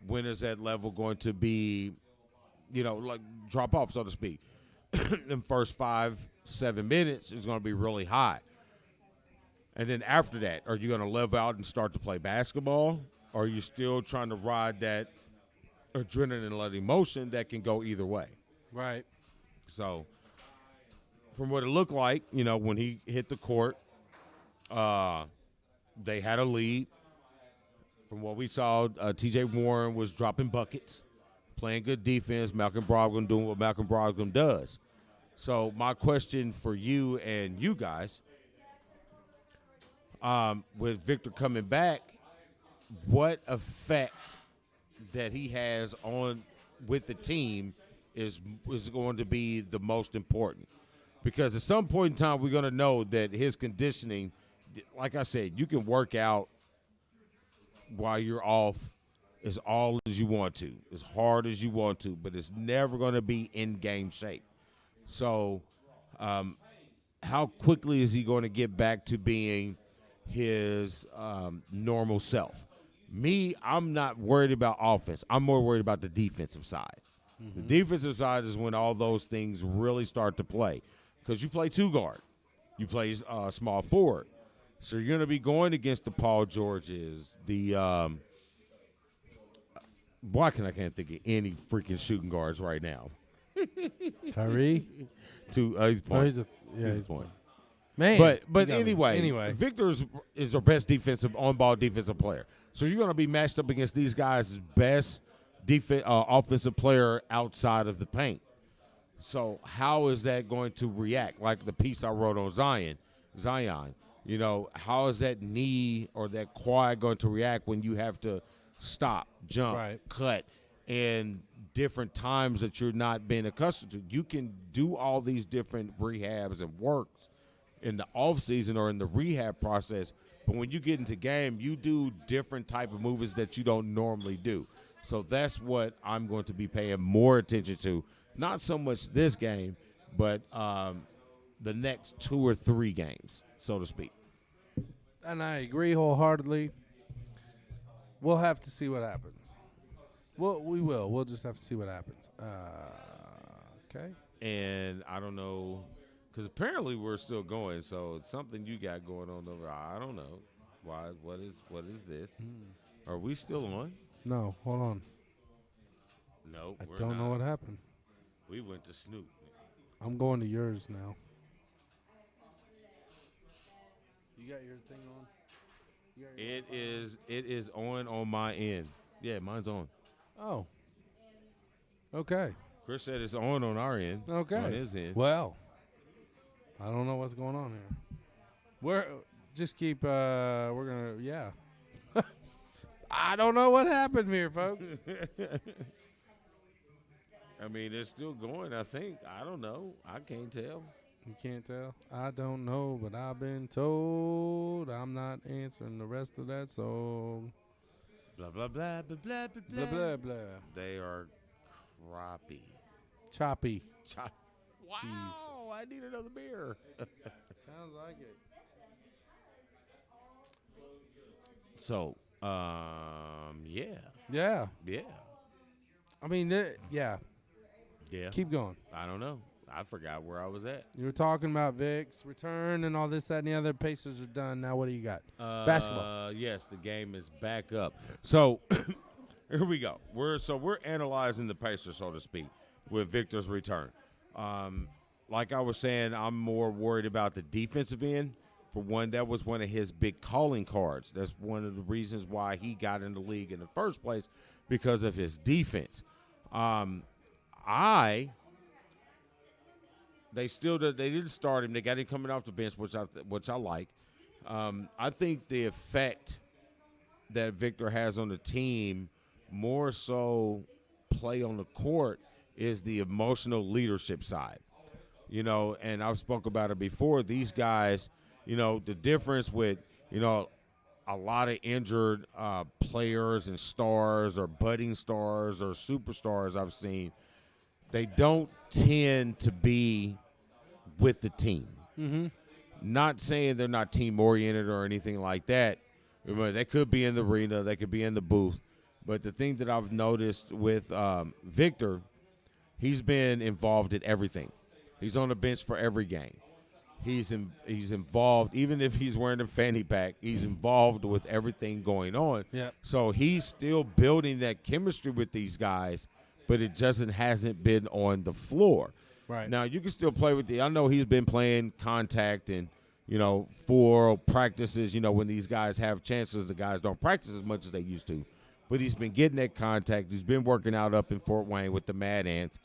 When is that level going to be, like drop off, so to speak? The first 5-7 minutes is going to be really high. And then after that, are you going to level out and start to play basketball? Or are you still trying to ride that adrenaline and emotion that can go either way? Right. So from what it looked like, when he hit the court, they had a lead. From what we saw, T.J. Warren was dropping buckets, playing good defense. Malcolm Brogdon doing what Malcolm Brogdon does. So my question for you and you guys, with Victor coming back, what effect that he has on with the team is going to be the most important? Because at some point in time, we're going to know that his conditioning, like I said, you can work out while you're off as all as you want to, as hard as you want to, but it's never going to be in game shape. So how quickly is he going to get back to being his normal self? Me, I'm not worried about offense. I'm more worried about the defensive side. Mm-hmm. The defensive side is when all those things really start to play, because you play 2-guard. You play small forward. So you're going to be going against the Paul Georges, the why can I can't think of any freaking shooting guards right now? Tyree? He's point. He's point. Man. But anyway, Victor is our best on-ball defensive player. So you're going to be matched up against these guys' best offensive player outside of the paint. So how is that going to react? Like the piece I wrote on Zion. How is that knee or that quad going to react when you have to stop, jump, cut, and different times that you're not being accustomed to? You can do all these different rehabs and works in the offseason or in the rehab process, but when you get into game, you do different type of movements that you don't normally do. So that's what I'm going to be paying more attention to, not so much this game, but the next 2 or 3 games, so to speak. And I agree wholeheartedly. We'll have to see what happens. We will. We'll just have to see what happens. Okay. And I don't know, because apparently we're still going, so it's something you got going on over. I don't know. Why? What is this? Are we still on? No, hold on. No, I don't know what happened. We went to Snoop. I'm going to yours now. You got your thing on? It is on my end. Yeah, mine's on. Oh. Okay. Chris said it's on our end. Okay. On his end. Well, I don't know what's going on here. We're gonna, yeah. I don't know what happened here, folks. I mean, it's still going, I think. I don't know. I can't tell. You can't tell? I don't know, but I've been told I'm not answering the rest of that song. Blah, blah, blah, blah, blah, blah, blah, blah, blah. They are crappy. Choppy. Wow, jeez. I need another beer. Sounds like it. So, yeah. Yeah. Yeah. I mean, yeah. Yeah. Keep going. I don't know. I forgot where I was at. You were talking about Vic's return and all this, that, and the other. Pacers are done. Now what do you got? Basketball. Yes, the game is back up. So here we go. We're analyzing the Pacers, so to speak, with Victor's return. Like I was saying, I'm more worried about the defensive end. For one, that was one of his big calling cards. That's one of the reasons why he got in the league in the first place, because of his defense. They didn't start him. They got him coming off the bench, which I like. I think the effect that Victor has on the team, more so play on the court, is the emotional leadership side. And I've spoke about it before. These guys, the difference with, a lot of injured players and stars or budding stars or superstars I've seen, they don't tend to be with the team. Mm-hmm. Not saying they're not team-oriented or anything like that. They could be in the arena. They could be in the booth. But the thing that I've noticed with Victor, he's been involved in everything. He's on the bench for every game. He's involved, even if he's wearing a fanny pack, he's involved with everything going on. Yep. So he's still building that chemistry with these guys, but it hasn't been on the floor. Right. Now, you can still play with I know he's been playing contact and, for practices, when these guys have chances, the guys don't practice as much as they used to. But he's been getting that contact. He's been working out up in Fort Wayne with the Mad Ants.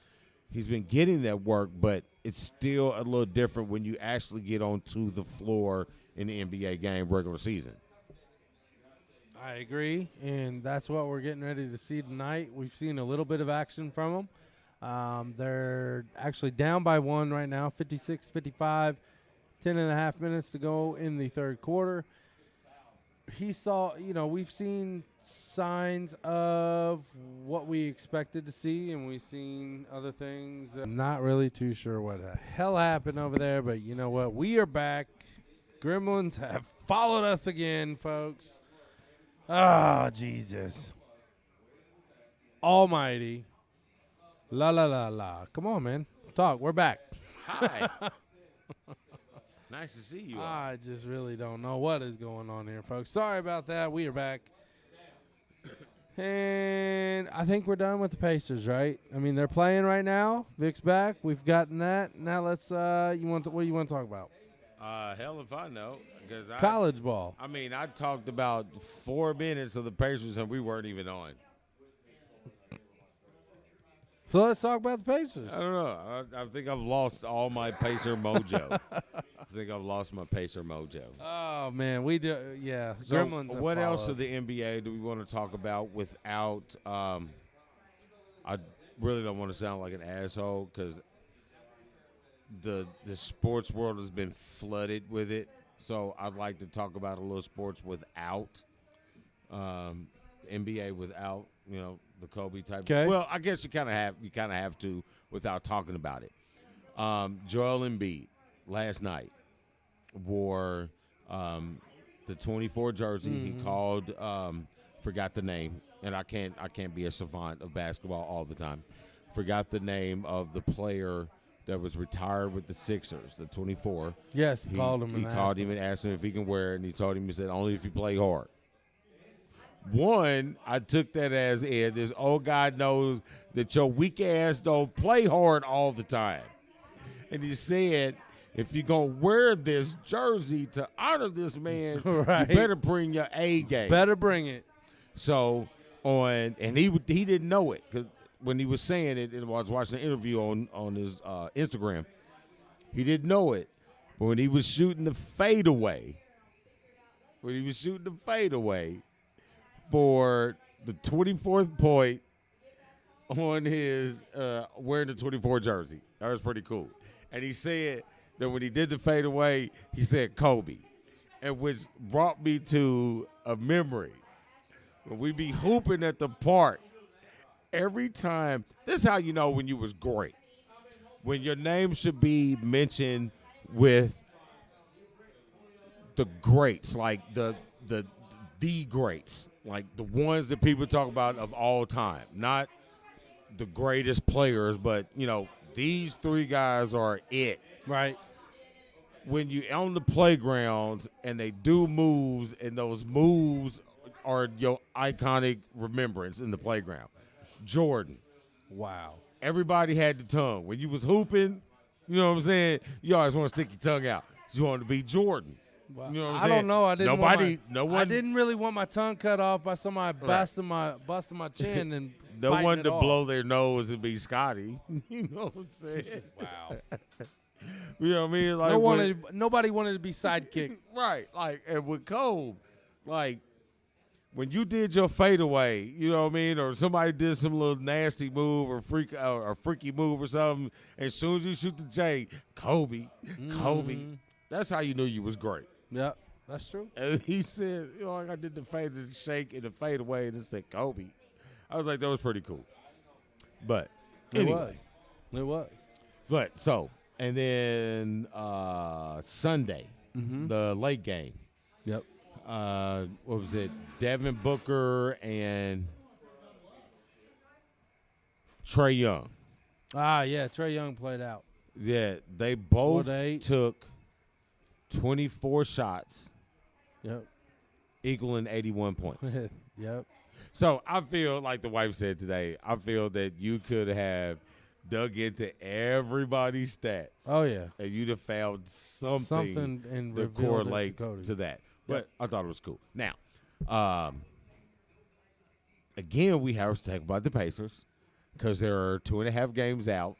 He's been getting that work, but it's still a little different when you actually get onto the floor in the NBA game regular season. I agree, and that's what we're getting ready to see tonight. We've seen a little bit of action from them. They're actually down by 1 right now, 56-55, 10.5 minutes to go in the third quarter. We've seen signs of what we expected to see, and we've seen other things. I'm not really too sure what the hell happened over there, but you know what? We are back. Gremlins have followed us again, folks. Ah, Jesus. Almighty. La, la, la, la. Come on, man. Talk. We're back. Hi. Nice to see you all. I just really don't know what is going on here, folks. Sorry about that. We are back. And I think we're done with the Pacers, right? I mean, they're playing right now. Vic's back. We've gotten that. Now let's what do you want to talk about? Hell if I know. College ball. I mean, I talked about 4 minutes of the Pacers and we weren't even on. So let's talk about the Pacers. I don't know. I think I've lost all my Pacer mojo. I think I've lost my Pacer mojo. Oh, man. We do. Yeah. So Gremlins what else of the NBA do we want to talk about without I really don't want to sound like an asshole because the sports world has been flooded with it. So I'd like to talk about a little sports without NBA without, the Kobe type. Okay. Well, I guess you kind of have to without talking about it. Joel Embiid last night wore the 24 jersey. Mm-hmm. He called forgot the name, and I can't be a savant of basketball all the time. Forgot the name of the player that was retired with the Sixers, the 24. Yes, he called him. He called him and asked him if he can wear it, and he told him, he said, only if you play hard. One, I took that as this old guy knows that your weak ass don't play hard all the time. And he said, if you're going to wear this jersey to honor this man, right, you better bring your A game. Better bring it. So, and he didn't know it because when he was saying it, and I was watching an interview on his Instagram, he didn't know it. But when he was shooting the fadeaway, for the 24th point on his wearing the 24 jersey. That was pretty cool. And he said that when he did the fadeaway, he said Kobe, and which brought me to a memory. When we be hooping at the park, every time, this is how you know when you was great. When your name should be mentioned with the greats, like the greats. Like the ones that people talk about of all time, not the greatest players, but, these 3 guys are it. Right. When you're on the playgrounds and they do moves, and those moves are your iconic remembrance in the playground. Jordan. Wow. Everybody had the tongue. When you was hooping, you know what I'm saying, you always want to stick your tongue out. You wanted to be Jordan. Well, you know what I'm I saying? don't know. I didn't. I didn't really want my tongue cut off by somebody busting my chin and no biting one it to off. blow their nose and be Scotty. You know what I'm saying? Wow. You know what I mean? Like nobody wanted to be sidekick. Right. Like, and with Cole, like, when you did your fadeaway, you know what I mean, or somebody did some little nasty move or freaky move or something, as soon as you shoot the J, Kobe. That's how you knew you was great. Yep. That's true. And he said, like I did the fade and shake and the fade away, and it said Kobe. I was like, that was pretty cool. But anyway. It was. But and then Sunday, the late game. Yep. What was it? Devin Booker and Trae Young. Ah, yeah, Trae Young played out. Yeah, they both 4-8. took 24 shots, Yep. equaling 81 points. Yep. So I feel like the wife said today, I feel that you could have dug into everybody's stats. Oh, yeah. And you'd have found something and that revealed it correlates Cody. to that. But Yep. I thought it was cool. Now, again, we have to talk about the Pacers because there are 2.5 games out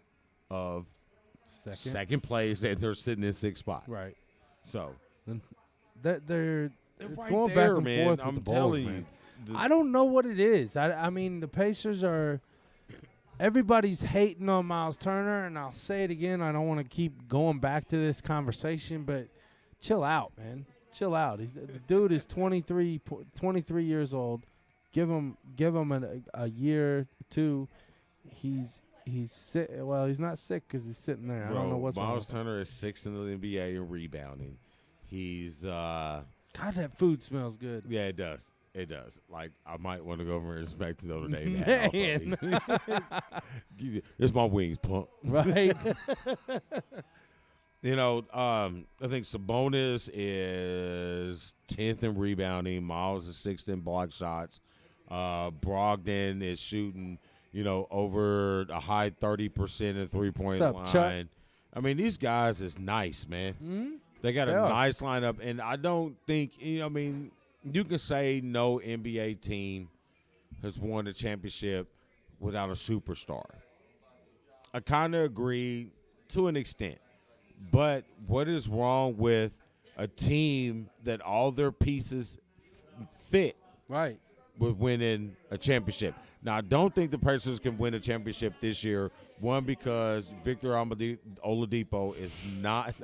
of second place, and they're sitting in 6th spot. Right. So They're it's it's right going there, back and man. forth with I'm the Bulls, telling man. you. I don't know what it is. I mean, the Pacers are – everybody's hating on Miles Turner, and I'll say it again. I don't want to keep going back to this conversation, but chill out, man. Chill out. The dude is 23 years old. Give him a year or two. He's sick. Well, he's not sick because he's sitting there. I don't know what's wrong. Miles with him. Turner is 6th in the NBA in rebounding. He's God, that food smells good. yeah, it does. It does. Like, I might want to go over and inspect Notre Dame. Man. It's my wings, punk. Right. You know, I think Sabonis is 10th in rebounding. Miles is 6th in block shots. Brogdon is shooting, over a high 30% in three-point line. Chuck? I mean, these guys is nice, man. Mm-hmm. They got a nice lineup, and I don't think you can say no NBA team has won a championship without a superstar. I kind of agree to an extent. But what is wrong with a team that all their pieces fit Right. with winning a championship? Now, I don't think the Pacers can win a championship this year. One, because Victor Oladipo is not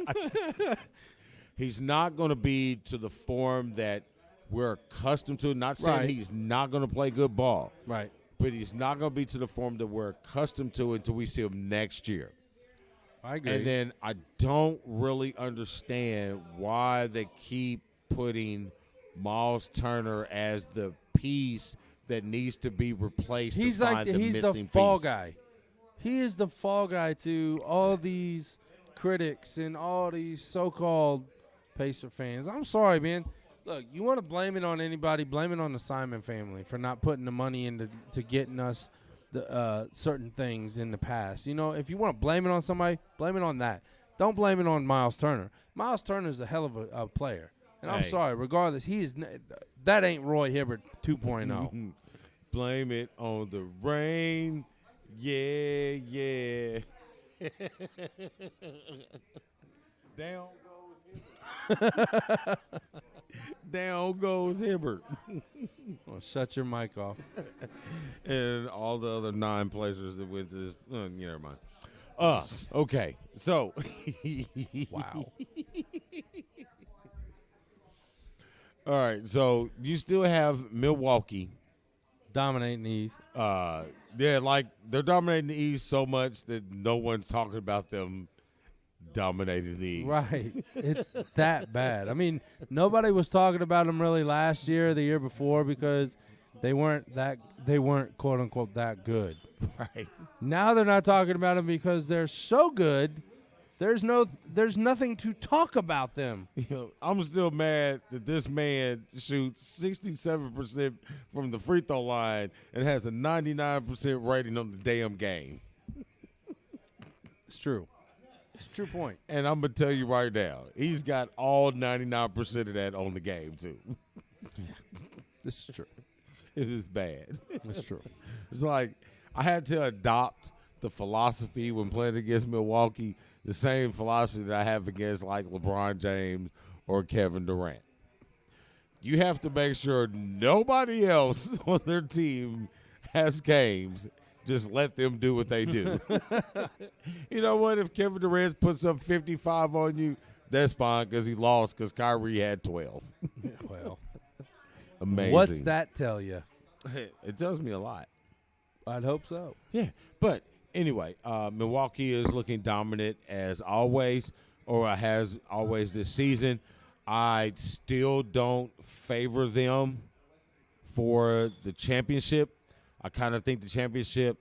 – he's not going to be to the form that we're accustomed to. Not saying he's not going to play good ball. Right. But he's not going to be to the form that we're accustomed to until we see him next year. I agree. And then I don't really understand why they keep putting Miles Turner as the piece that needs to be replaced. He's to like find he's the missing fall piece. guy. He is the fall guy to all these critics and all these so-called Pacer fans. I'm sorry, man. Look, you want to blame it on anybody, blame it on the Simon family for not putting the money into getting us the certain things in the past. If you want to blame it on somebody, blame it on that. Don't blame it on Miles Turner. Miles Turner is a hell of a player. And I'm sorry, regardless, that ain't Roy Hibbert 2.0. Blame it on the rain. Yeah. Down goes Hibbert. Down goes Hibbert. Well, shut your mic off. And all the other 9 places that went this. Never mind. Okay. So. Wow. All right. So you still have Milwaukee Dominating the East. Yeah, like they're dominating the East so much that no one's talking about them dominating the East. Right. It's that bad. I mean, nobody was talking about them really last year or the year before because they weren't quote unquote that good. Right. Now they're not talking about them because they're so good. There's nothing to talk about them. I'm still mad that this man shoots 67% from the free throw line and has a 99% rating on the damn game. It's true. It's a true point. And I'm going to tell you right now, he's got all 99% of that on the game, too. This is true. It is bad. It's true. It's like I had to adopt the philosophy when playing against Milwaukee, the same philosophy that I have against like LeBron James or Kevin Durant. You have to make sure nobody else on their team has games. Just let them do what they do. You know what? If Kevin Durant puts up 55 on you, That's fine because he lost because Kyrie had 12. Well, amazing. What's that tell you? It tells me a lot. I'd hope so. Yeah, but anyway, Milwaukee is looking dominant as always, or has always this season. I still don't favor them for the championship. I kind of think the championship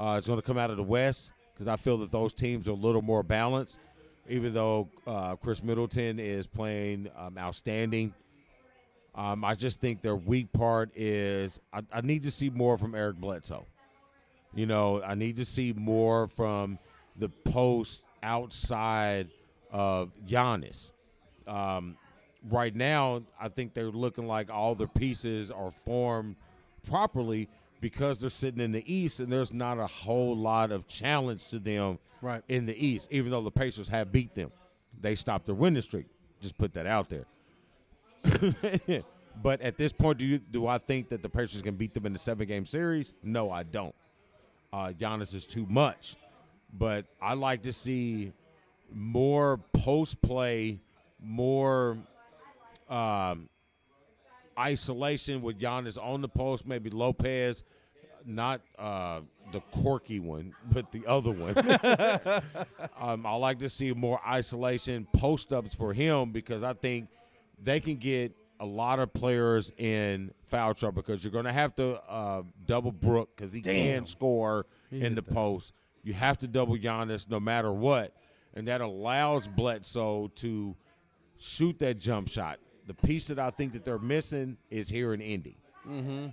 is going to come out of the West because I feel that those teams are a little more balanced, even though Chris Middleton is playing outstanding. I just think their weak part is I need to see more from Eric Bledsoe. You know, I need to see more from the post outside of Giannis. Right now, I think they're looking like all their pieces are formed properly because they're sitting in the East, and there's not a whole lot of challenge to them in the East, even though the Pacers have beat them. They stopped their winning streak. Just put that out there. But at this point, do I think that the Pacers can beat them in the 7-game series? No, I don't. Giannis is too much. But I like to see more post play, more isolation with Giannis on the post, maybe Lopez, not the quirky one, but the other one. I like to see more isolation, post-ups for him because I think they can get a lot of players in foul trouble because you're going to have to double Brook because he can score in the post. You have to double Giannis no matter what, and that allows Bledsoe to shoot that jump shot. The piece that I think that they're missing is here in Indy. Mm-hmm.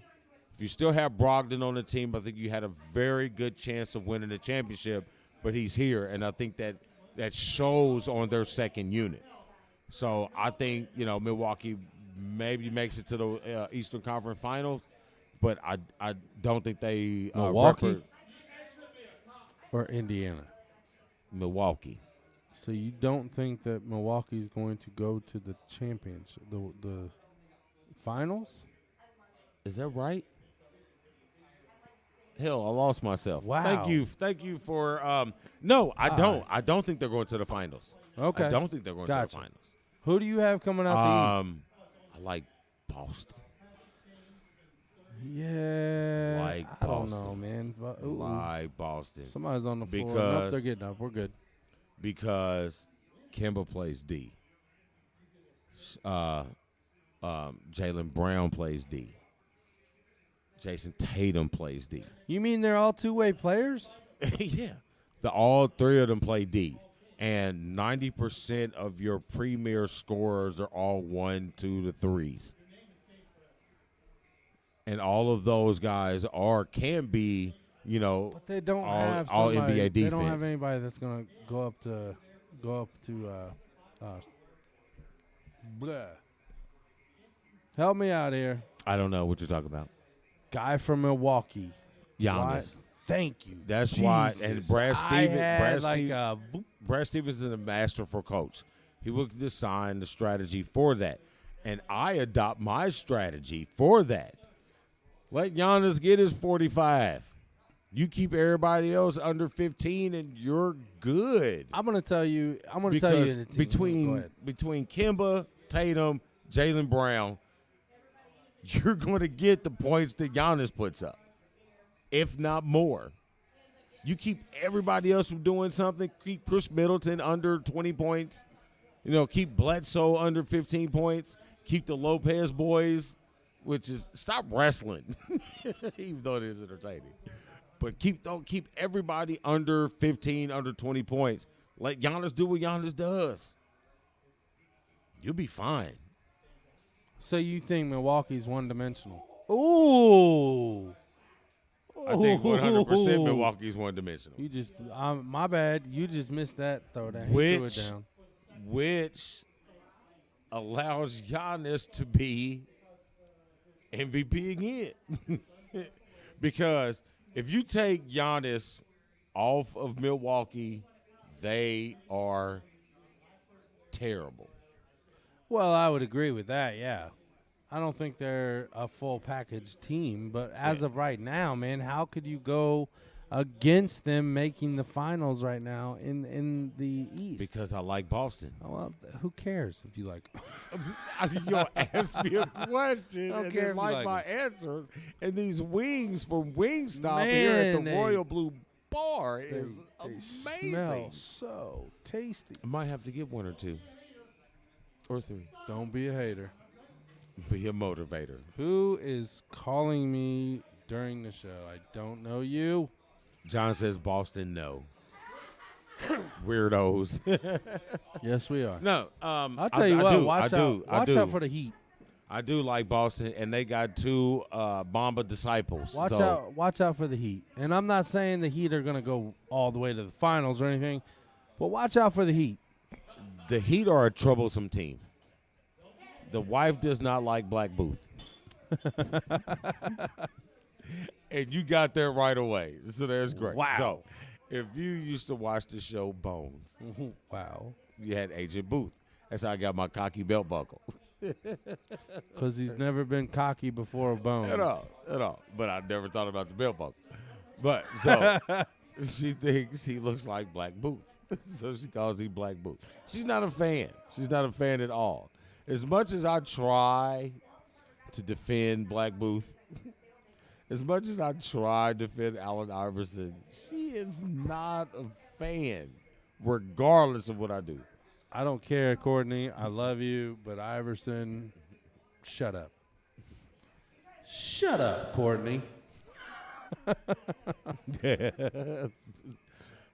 If you still have Brogdon on the team, I think you had a very good chance of winning the championship, but he's here, and I think that shows on their second unit. So I think, Milwaukee maybe makes it to the Eastern Conference Finals, but I don't think they Milwaukee or Indiana? Milwaukee. So you don't think that Milwaukee's going to go to the championship, the finals? Is that right? Hell, I lost myself. Wow. Thank you for no, I don't. I don't think they're going to the finals. Okay. I don't think they're going to the finals. Who do you have coming out the East? I like Boston. Yeah. Like I Boston. don't know, man. But, like Boston. Somebody's on the floor. Because Nope, they're getting up. We're good. Because Kemba plays D. Jaylen Brown plays D. Jason Tatum plays D. You mean they're all two-way players? Yeah. All three of them play D. And 90% of your premier scorers are all 1, 2 to 3s. And all of those guys can be, but they don't have all somebody, NBA defense. They don't have anybody that's going to go up to blah. Help me out here. I don't know what you're talking about. Guy from Milwaukee. Giannis. Thank you. That's Jesus. why. And Brad Stevens. Brad Stevens is a masterful coach. He will design the strategy for that. And I adopt my strategy for that. Let Giannis get his 45. You keep everybody else under 15, and you're good. I'm going to tell you. Because between Kemba, Tatum, Jaylen Brown, you're going to get the points that Giannis puts up, if not more. You keep everybody else from doing something. Keep Chris Middleton under 20 points. Keep Bledsoe under 15 points. Keep the Lopez boys, which is stop wrestling, even though it is entertaining. But keep everybody under 15, under 20 points. Let Giannis do what Giannis does. You'll be fine. So you think Milwaukee's one-dimensional? Ooh. I think 100% Milwaukee's one-dimensional. You just, my bad. You just missed that throw down. He threw it down. Which allows Giannis to be MVP again. Because if you take Giannis off of Milwaukee, they are terrible. Well, I would agree with that, yeah. I don't think they're a full package team, but as of right now, man, how could you go against them making the finals right now in the East. Because I like Boston. Oh, well, who cares if you like? You asked me a question I don't and care then if you like like my it. answer. And these wings from Wingstop here at Man, the Royal Blue Bar is they amazing. smell so tasty. I might have to get 1 or 2 or 3. Don't be a hater. Be a motivator. Who is calling me during the show? I don't know you. John says Boston, no. Weirdos. Yes, we are. No, I'll tell you what. Watch out for the Heat. I do like Boston, and they got 2 Mamba disciples. Watch out for the Heat. And I'm not saying the Heat are going to go all the way to the finals or anything, but watch out for the Heat. The Heat are a troublesome team. The wife does not like Black Booth. And you got there right away. So that's great. Wow. So if you used to watch the show Bones, Wow. you had Agent Booth. That's how I got my cocky belt buckle. Because he's never been cocky before Bones. At all. But I never thought about the belt buckle. But so she thinks he looks like Black Booth. So she calls him Black Booth. She's not a fan. She's not a fan at all. As much as I try to defend Black Booth, as much as I try to defend Allen Iverson, she is not a fan, regardless of what I do. I don't care, Courtney. I love you, but Iverson, shut up. Shut up, Courtney.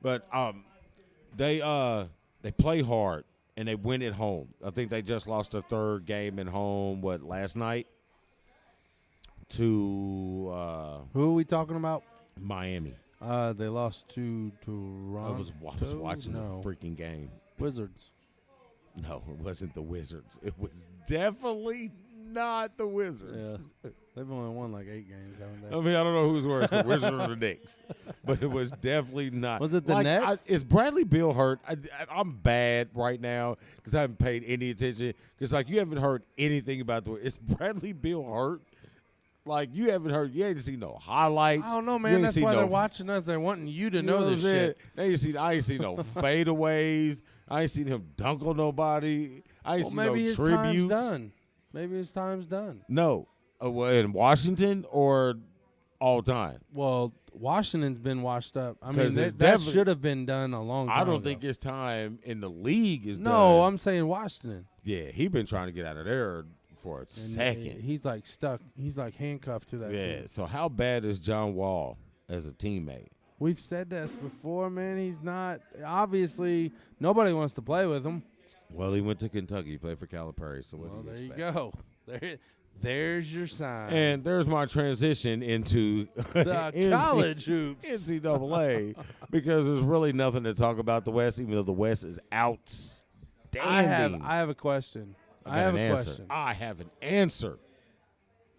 But they play hard and they win at home. I think they just lost their 3rd game at home. Last night to Who are we talking about? Miami. They lost to Toronto. I was watching the freaking game. Wizards. No, it wasn't the Wizards. It was definitely not the Wizards. Yeah. They've only won like 8 games, haven't they? I mean, I don't know who's worse, the Wizards or the Knicks. But it was definitely not. Was it the Nets? Is Bradley Beal hurt? I'm bad right now because I haven't paid any attention. Because, you haven't heard anything about is Bradley Beal hurt? You haven't heard. You ain't seen no highlights. I don't know, man. That's why they're watching us. They're wanting you to know this shit. I ain't seen no fadeaways. I ain't seen him dunk on nobody. I ain't seen no tributes. Maybe his time's done. Maybe his time's done. No. In Washington or all time? Well, Washington's been washed up. I mean, that should have been done a long time I don't ago. think his time in the league is done. No, I'm saying Washington. Yeah, he been trying to get out of there for a second. He's stuck. He's handcuffed to that team. So how bad is John Wall as a teammate? We've said this before, man. He's not. Obviously, nobody wants to play with him. Well, he went to Kentucky, played for Calipari. So there you go. There's your sign. And there's my transition into the college hoops, NCAA, because there's really nothing to talk about the West, even though the West is outstanding. I have a question. I have an answer.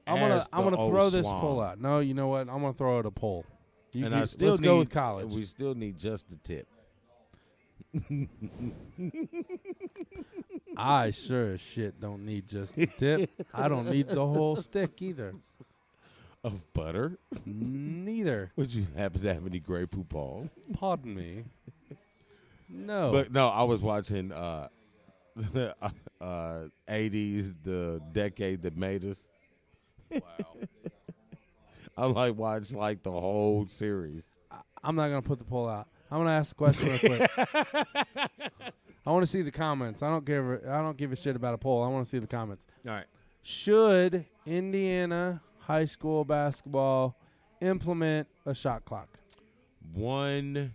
I'm gonna throw this poll out. No, you know what? I'm gonna throw out a poll. Let's go with college. We still need just the tip. I sure as shit don't need just the tip. I don't need the whole stick either. Of butter? Neither. Would you happen to have any Grey Poupon? Pardon me. No. But no, I was watching the 80s, the decade that made us. Wow. I watch the whole series. I'm not gonna put the poll out. I'm gonna ask the question real quick. I want to see the comments. I don't give a shit about a poll. I want to see the comments. All right. Should Indiana high school basketball implement a shot clock? 100%.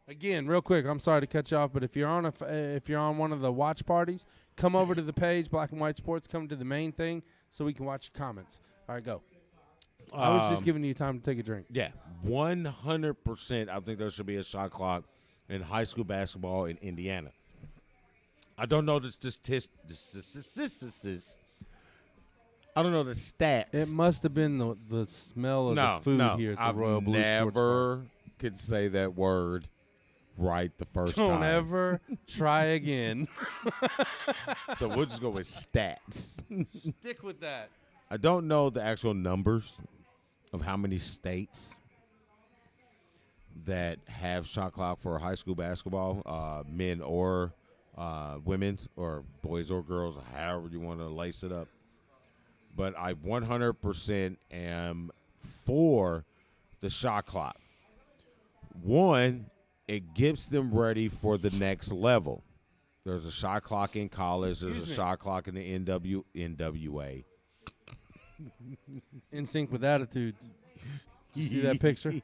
Again, real quick, I'm sorry to cut you off, but if you're on one of the watch parties, come over to the page, Black and White Sports, come to the main thing so we can watch your comments. All right, go. I was just giving you time to take a drink. Yeah, 100%. I think there should be a shot clock in high school basketball in Indiana. I don't know the statistics. I don't know the stats. It must have been the smell of the food here at the Royal Blue Sports Bar. Never could say that word right the first time. Don't ever try again. So we'll just go with stats. Stick with that. I don't know the actual numbers of how many states that have shot clock for high school basketball, men or women's, or boys or girls, however you want to lace it up. But I 100% am for the shot clock. One, it gets them ready for the next level. There's a shot clock in college. There's a shot clock in the NWA. In sync with attitudes. You see that picture?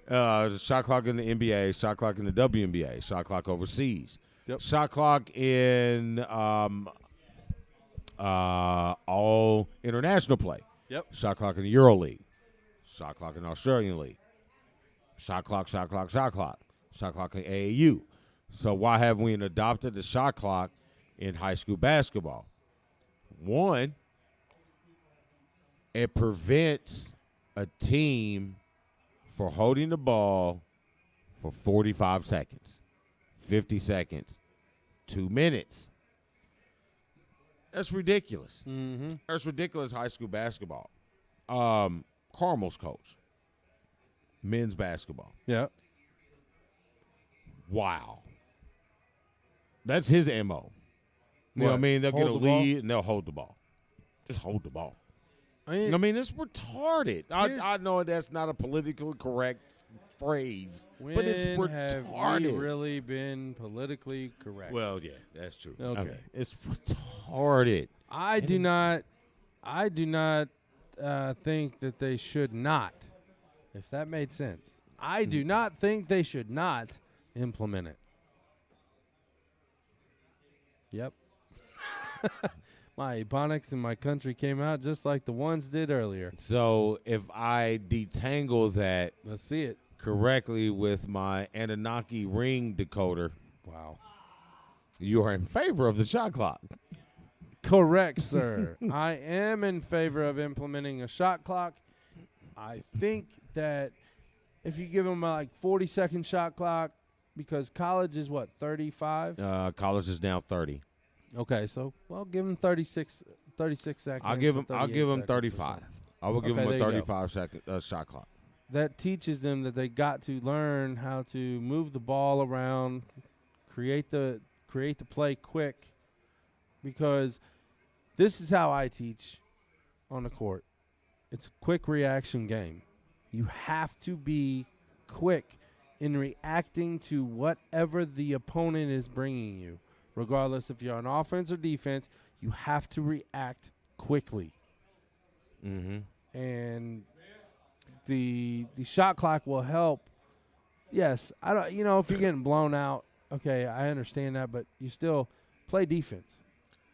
There's a shot clock in the NBA, shot clock in the WNBA, shot clock overseas. Yep. Shot clock in all international play. Yep. Shot clock in the Euro League. Shot clock in the Australian League. Shot clock, shot clock, shot clock. Shot clock in AAU. So why haven't we adopted the shot clock in high school basketball? One, it prevents a team for holding the ball for 45 seconds, 50 seconds, 2 minutes. That's ridiculous. Mm-hmm. That's ridiculous high school basketball. Carmel's coach, men's basketball. Yeah. Wow. That's his MO. You know what I mean? They'll get a lead and they'll hold the ball. Just hold the ball. I mean, it's retarded. I know that's not a politically correct phrase, but it's retarded. Have we really been politically correct? Well, yeah, that's true. Okay. I mean, it's retarded. I do not think that they should not, if that made sense. I do not think they should not implement it. Yep. My ebonics in my country came out just like the ones did earlier. So if I detangle that, let's see it, correctly with my Anunnaki ring decoder, wow, you are in favor of the shot clock. Correct, sir. I am in favor of implementing a shot clock. I think that if you give them a 40-second shot clock, because college is what, 35? College is now 30. Okay, so give them 36 seconds. I'll give them 35. I will give them a 35-second shot clock. That teaches them that they got to learn how to move the ball around, create the play quick, because this is how I teach on the court. It's a quick reaction game. You have to be quick in reacting to whatever the opponent is bringing you. Regardless if you're on offense or defense, you have to react quickly. Mm-hmm. And the shot clock will help. Yes, I don't. If you're getting blown out, okay, I understand that, but you still play defense.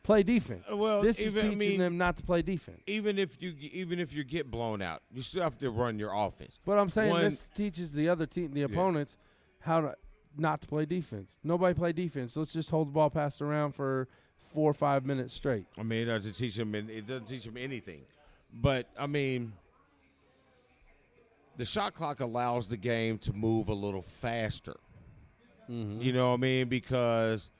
Play defense. Well, this is teaching them not to play defense. Even if you get blown out, you still have to run your offense. But I'm saying this teaches the other team, the opponents, how to not to play defense. Nobody play defense. Let's just hold the ball passed around for 4 or 5 minutes straight. I mean, it doesn't teach them anything. But I mean, the shot clock allows the game to move a little faster. Mm-hmm. You know what I mean? Because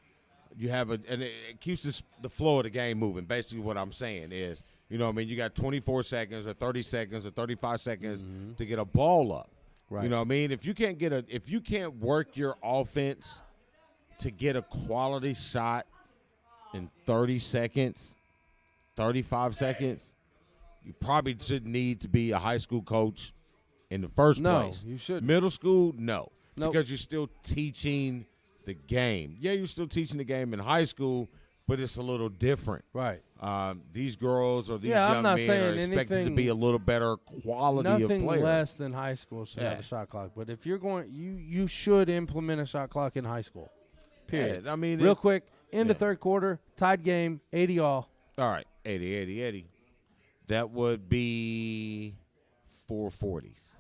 you have and it keeps the flow of the game moving. Basically, what I'm saying is, you know what I mean? You got 24 seconds or 30 seconds or 35 seconds to get a ball up. Right. You know what I mean? If you can't work your offense to get a quality shot in 30 seconds, 35 seconds, you probably should need to be a high school coach in the first place. No, you shouldn't. Middle school, no. Nope. Because you're still teaching the game. Yeah, you're still teaching the game in high school, but it's a little different. Right. These girls or these I'm young not men saying are expected to anything- be a little better quality of Nothing player. less than high school should have a shot clock. But if you're going, you should implement a shot clock in high school. Period. Yeah, I mean, real quick, end of third quarter, tied game, 80 all. All right, 80. That would be 440s.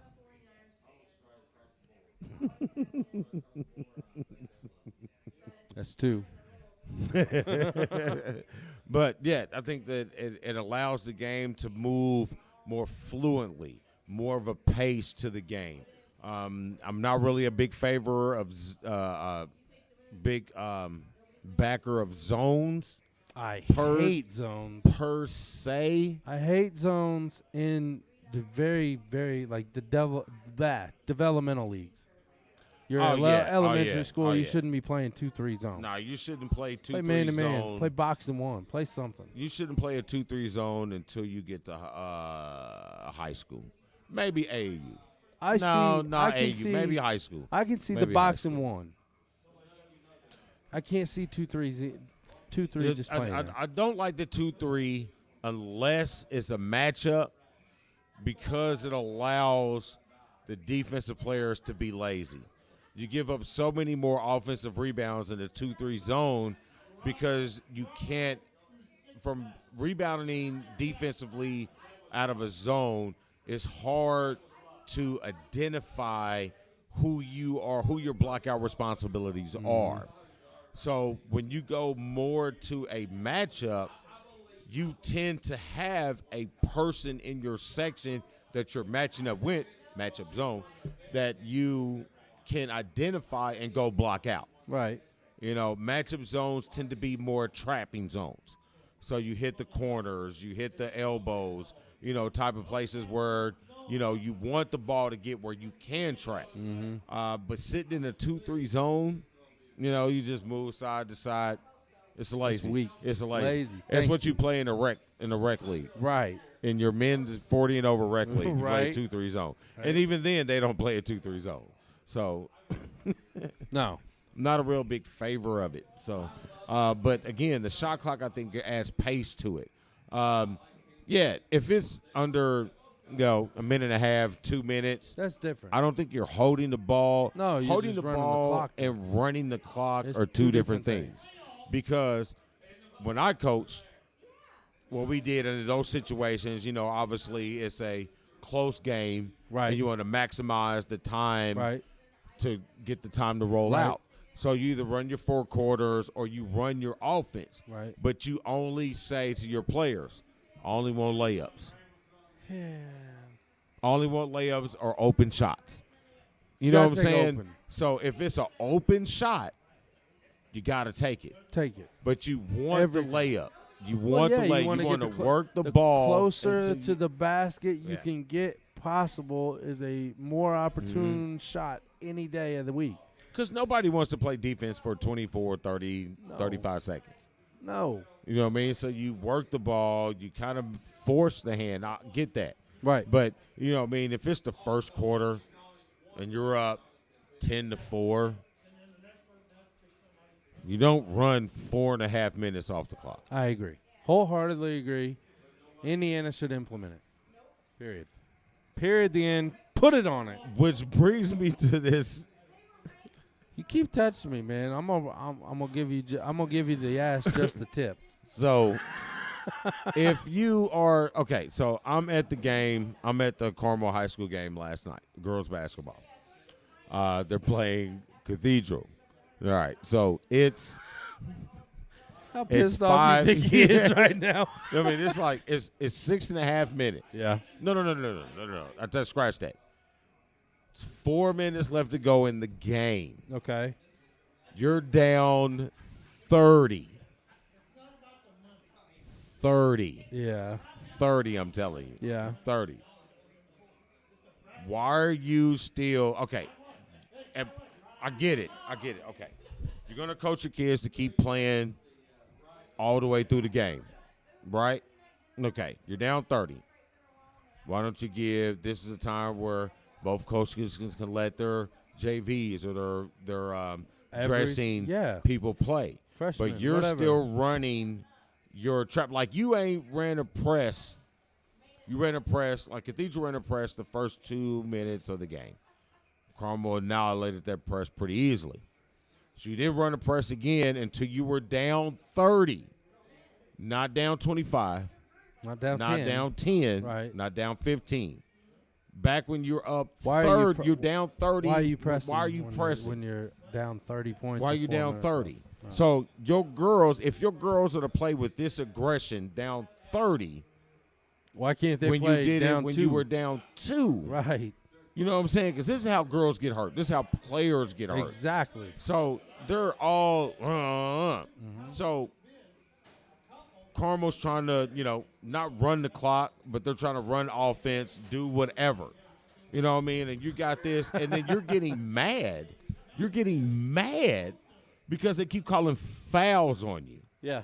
That's 2. But, yeah, I think that it allows the game to move more fluently, more of a pace to the game. I'm not really a big favor of backer of zones. I hate zones per se. I hate zones in the very, very developmental leagues. You're at elementary school. You shouldn't be playing 2-3 zone. No, you shouldn't play 2-3 play man to man. zone. Play box and one. Play something. You shouldn't play a 2-3 zone until you get to high school. Maybe AAU. Maybe high school. I can see the box and one. I can't see 2-3 just playing. I don't like the 2-3 unless it's a matchup because it allows the defensive players to be lazy. You give up so many more offensive rebounds in the 2-3 zone because you can't, from rebounding defensively out of a zone, it's hard to identify who you are, who your blockout responsibilities are. So when you go more to a matchup, you tend to have a person in your section that you're matching up with, matchup zone, that you can identify and go block out. Right. You know, matchup zones tend to be more trapping zones. So you hit the corners, you hit the elbows, you know, type of places where, you know, you want the ball to get where you can trap. But sitting in a 2-3 zone, you know, you just move side to side. It's lazy. It's weak. It's lazy. That's Thank what you play in a rec league. Right. In your men's 40 and over rec league, you Right. play 2-3 zone. Right. And even then, they don't play a 2-3 zone. So, no, not a real big favor of it. So, but again, the shot clock I think adds pace to it. If it's under, you know, a minute and a half, 2 minutes, that's different. I don't think you're holding the ball. No, you're holding just the running ball the clock. and running the clock It's are two two different different things. Because when I coached, what we did in those situations, you know, obviously it's a close game, right? And you want to maximize the time, right, to get the time to roll right. out. So you either run your 4 quarters or you run your offense, right? But you only say to your players, I only want layups. Yeah. Only want layups or open shots. You know what I'm saying? Open. So if it's an open shot, you got to take it. Take it. But you want the layup. You want the layup. You want to the work the ball. Closer to the basket you can get possible is a more opportune shot any day of the week. Because nobody wants to play defense for 24, 30, 35 seconds. No. You know what I mean? So you work the ball. You kind of force the hand. I get that. Right. But, you know what I mean, if it's the first quarter and you're up 10-4, you don't run 4.5 minutes off the clock. I agree. Wholeheartedly agree. Indiana should implement it. Period. Period. The end. Put it on it. Which brings me to this. You keep touching me, man. I'm gonna give you the ass just the tip. So, if you are okay, so I'm at the game. I'm at the Carmel High School game last night, girls basketball. They're playing Cathedral. All right, so it's. How pissed off you think he is right now? I mean, it's like it's 6.5 minutes. Yeah. No. I just scratch that. It's 4 minutes left to go in the game. Okay. You're down 30. 30. Yeah. 30, I'm telling you. Yeah. 30. Why are you still – okay. And I get it. Okay. You're going to coach your kids to keep playing all the way through the game, right? Okay. You're down 30. Why don't you give – this is a time where both coaches can let their JVs or their dressing people play. Freshmen, but you're still running your trap. Like you ain't ran a press. You ran a press. Like Cathedral ran a press the first 2 minutes of the game. Carmel annihilated that press pretty easily. So you didn't run a press again until you were down 30. Not down 25. Not down 10. Not down 10. Right. Not down 15. Back when you're up third, you're down 30. Why are you pressing? Why are you pressing? When you're down 30 points. Why are you down 30? So your girls, if your girls are to play with this aggression down 30, why can't they when play you did down it when 2? you were down 2? Right. You know what I'm saying? Because this is how girls get hurt. This is how players get hurt. Exactly. So they're all So Carmel's trying to, not run the clock, but they're trying to run offense, do whatever. You know what I mean? And you got this, and then you're getting mad. You're getting mad because they keep calling fouls on you. Yeah.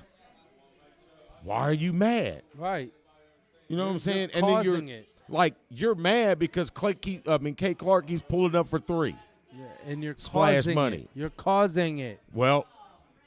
Why are you mad? Right. You know what I'm saying? And then you're mad because Kate Clark keeps pulling up for 3. Yeah, and you're Splash causing money. it. You're causing it. Well,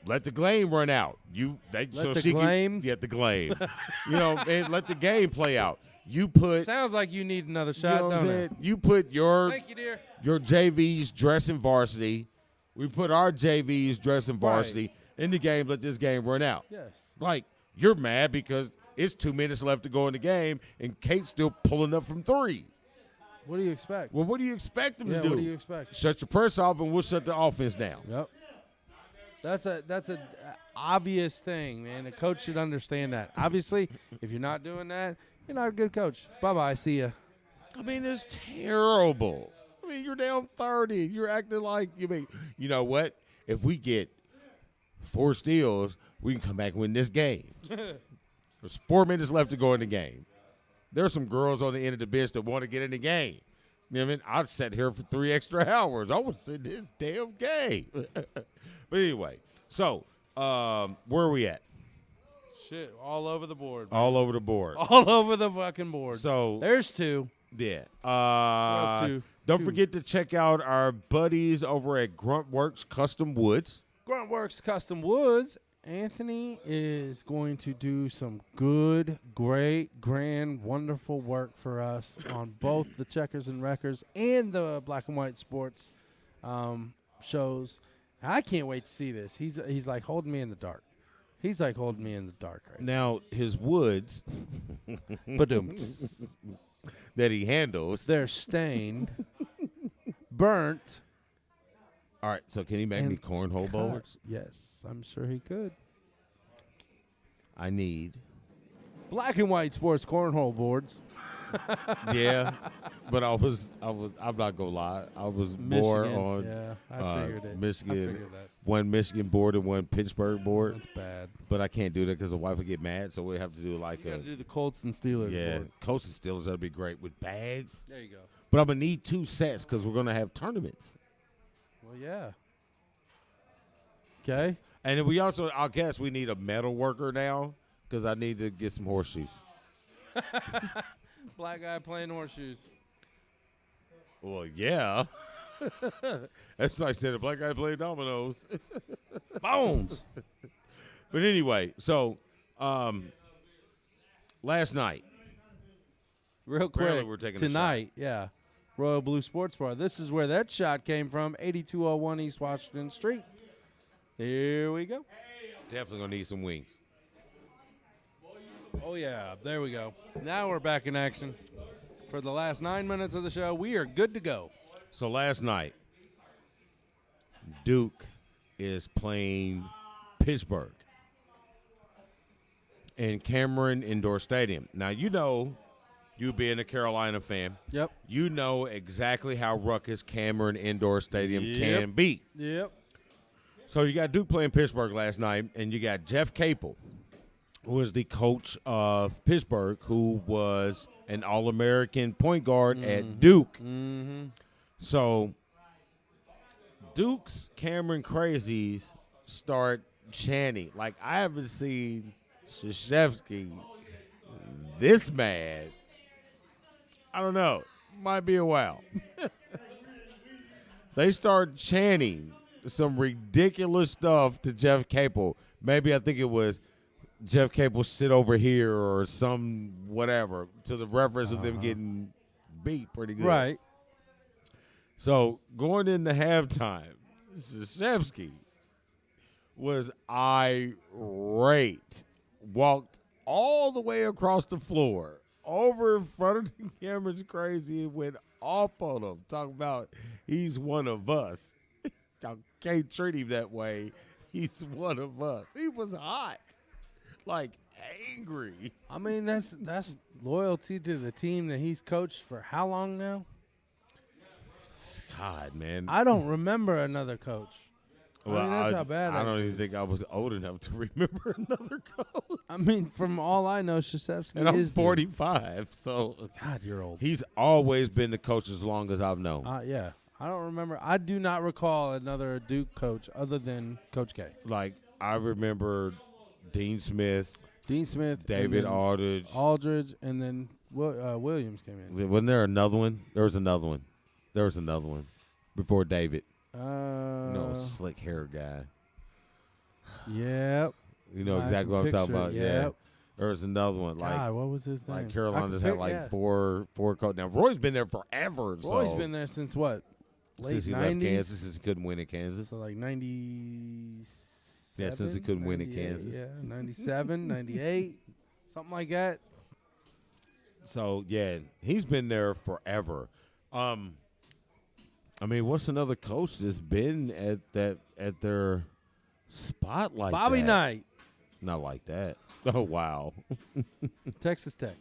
let the game run out. Let the game. And let the game play out. You put. Sounds like you need another shot, You know what I'm don't saying? it? You put your. Thank you, dear. Your JVs dressing varsity. We put our JVs dressing varsity in the game. Let this game run out. Yes. Like, you're mad because it's 2 minutes left to go in the game, and Kate's still pulling up from 3. What do you expect? Well, what do you expect them to do? What do you expect? Shut your press off, and we'll shut the offense down. Yep. That's a obvious thing, man. A coach should understand that. Obviously, if you're not doing that, you're not a good coach. Bye-bye. See ya. I mean, it's terrible. I mean, you're down 30. You're acting like, you know what? If we get 4 steals, we can come back and win this game. There's 4 minutes left to go in the game. There's some girls on the end of the bench that want to get in the game. You know what I mean? I'd sat here for 3 extra hours. I want to see this damn game. But anyway, so where are we at? Shit, all over the board. All over the board. All over the fucking board. So there's 2. Yeah. Don't 2. forget to check out our buddies over at Gruntworks Custom Woods. Gruntworks Custom Woods. Anthony is going to do some good, great, grand, wonderful work for us on both the Checkers and Wreckers and the Black and White Sports shows. I can't wait to see this. He's like holding me in the dark. He's like holding me in the dark right now. His woods that he handles, they're stained, burnt. All right, so can he make me cornhole bowlers? Yes, I'm sure he could. I need Black and White Sports cornhole boards. Yeah, but I'm not gonna lie. I was more on I figured it. Michigan. I figured that. One Michigan board and one Pittsburgh board. That's bad. But I can't do that because the wife would get mad. So we have to do like you gotta do the Colts and Steelers. Yeah, board. Colts and Steelers. That'd be great with bags. There you go. But I'm gonna need 2 sets because we're gonna have tournaments. Well, yeah. Okay. And then we also, I guess, we need a metal worker now because I need to get some horseshoes. Black guy playing horseshoes. Well, yeah. That's like I said, a black guy playing dominoes. Bones. But anyway, so last night. Real quick, we're taking tonight, Royal Blue Sports Bar. This is where that shot came from, 8201 East Washington Street. Here we go. Definitely going to need some wings. Oh, yeah. There we go. Now we're back in action. For the last 9 minutes of the show, we are good to go. So last night, Duke is playing Pittsburgh in Cameron Indoor Stadium. Now, you know, you being a Carolina fan, yep, you know exactly how ruckus Cameron Indoor Stadium can be. Yep. So you got Duke playing Pittsburgh last night, and you got Jeff Capel, who is the coach of Pittsburgh, who was an All-American point guard at Duke. Mm-hmm. So Duke's Cameron Crazies start chanting. Like, I haven't seen Krzyzewski this mad. I don't know. Might be a while. They start chanting some ridiculous stuff to Jeff Capel. Maybe I think it was Jeff Capel sit over here or some whatever to the reference of them getting beat pretty good. Right. So going into halftime, Krzyzewski was irate. Walked all the way across the floor, over in front of the cameras crazy, and went off on him, talking about he's one of us. I can't treat him that way. He's one of us. He was hot, like angry. I mean, that's loyalty to the team that he's coached for how long now? God, man. I don't remember another coach. Well, I mean, that's how bad I that don't even is. think I was old enough to remember another coach. I mean, from all I know, Krzyzewski And I'm is 45, so God, you're old. he's always been the coach as long as I've known. Yeah. I don't remember. I do not recall another Duke coach other than Coach K. Like, I remember Dean Smith, David and Aldridge. and then Williams came in. Wasn't there another one? There was another one before David. Slick hair guy. Yep. You know exactly what I'm talking about. Yep. Yeah. There was another one. God, what was his name? Like Carolina's had four coaches. Now Roy's been there forever. Roy's been there since what? Late since he 90s? left Kansas, since he couldn't win at Kansas. So like 90. Yeah, since he couldn't win at Kansas. Yeah, 97, 98, something like that. So yeah, he's been there forever. I mean, what's another coach that's been at their spot like Bobby that? Knight. Not like that. Oh wow. Texas Tech.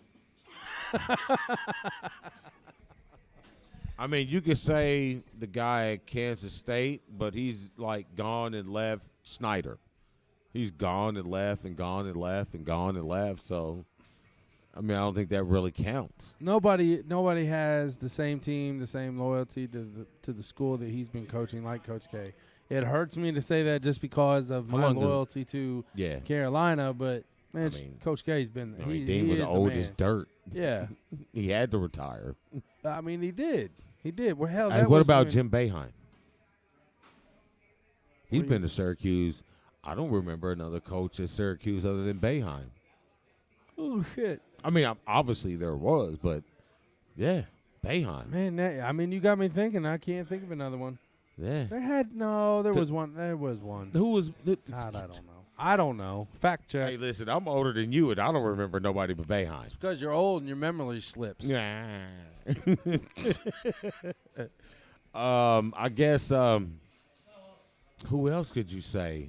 I mean, you could say the guy at Kansas State, but he's like gone and left Snyder. He's gone and left and gone and left and gone and left. So, I mean, I don't think that really counts. Nobody has the same team, the same loyalty to the school that he's been coaching like Coach K. It hurts me to say that just because of my loyalty to Carolina, but man, Coach K's been there. Dean was old as dirt. Yeah. He had to retire. I mean, he did. He did. Well, hell, what about Jim Boeheim? He's been to Syracuse. I don't remember another coach at Syracuse other than Boeheim. Oh, shit. I mean, obviously there was, but, yeah, Boeheim. Man, you got me thinking. I can't think of another one. Yeah. There was one. There was one. Who was God, I don't know. Fact check. Hey, listen, I'm older than you, and I don't remember nobody but Boeheim. It's because you're old and your memory slips. Yeah. I guess, who else could you say?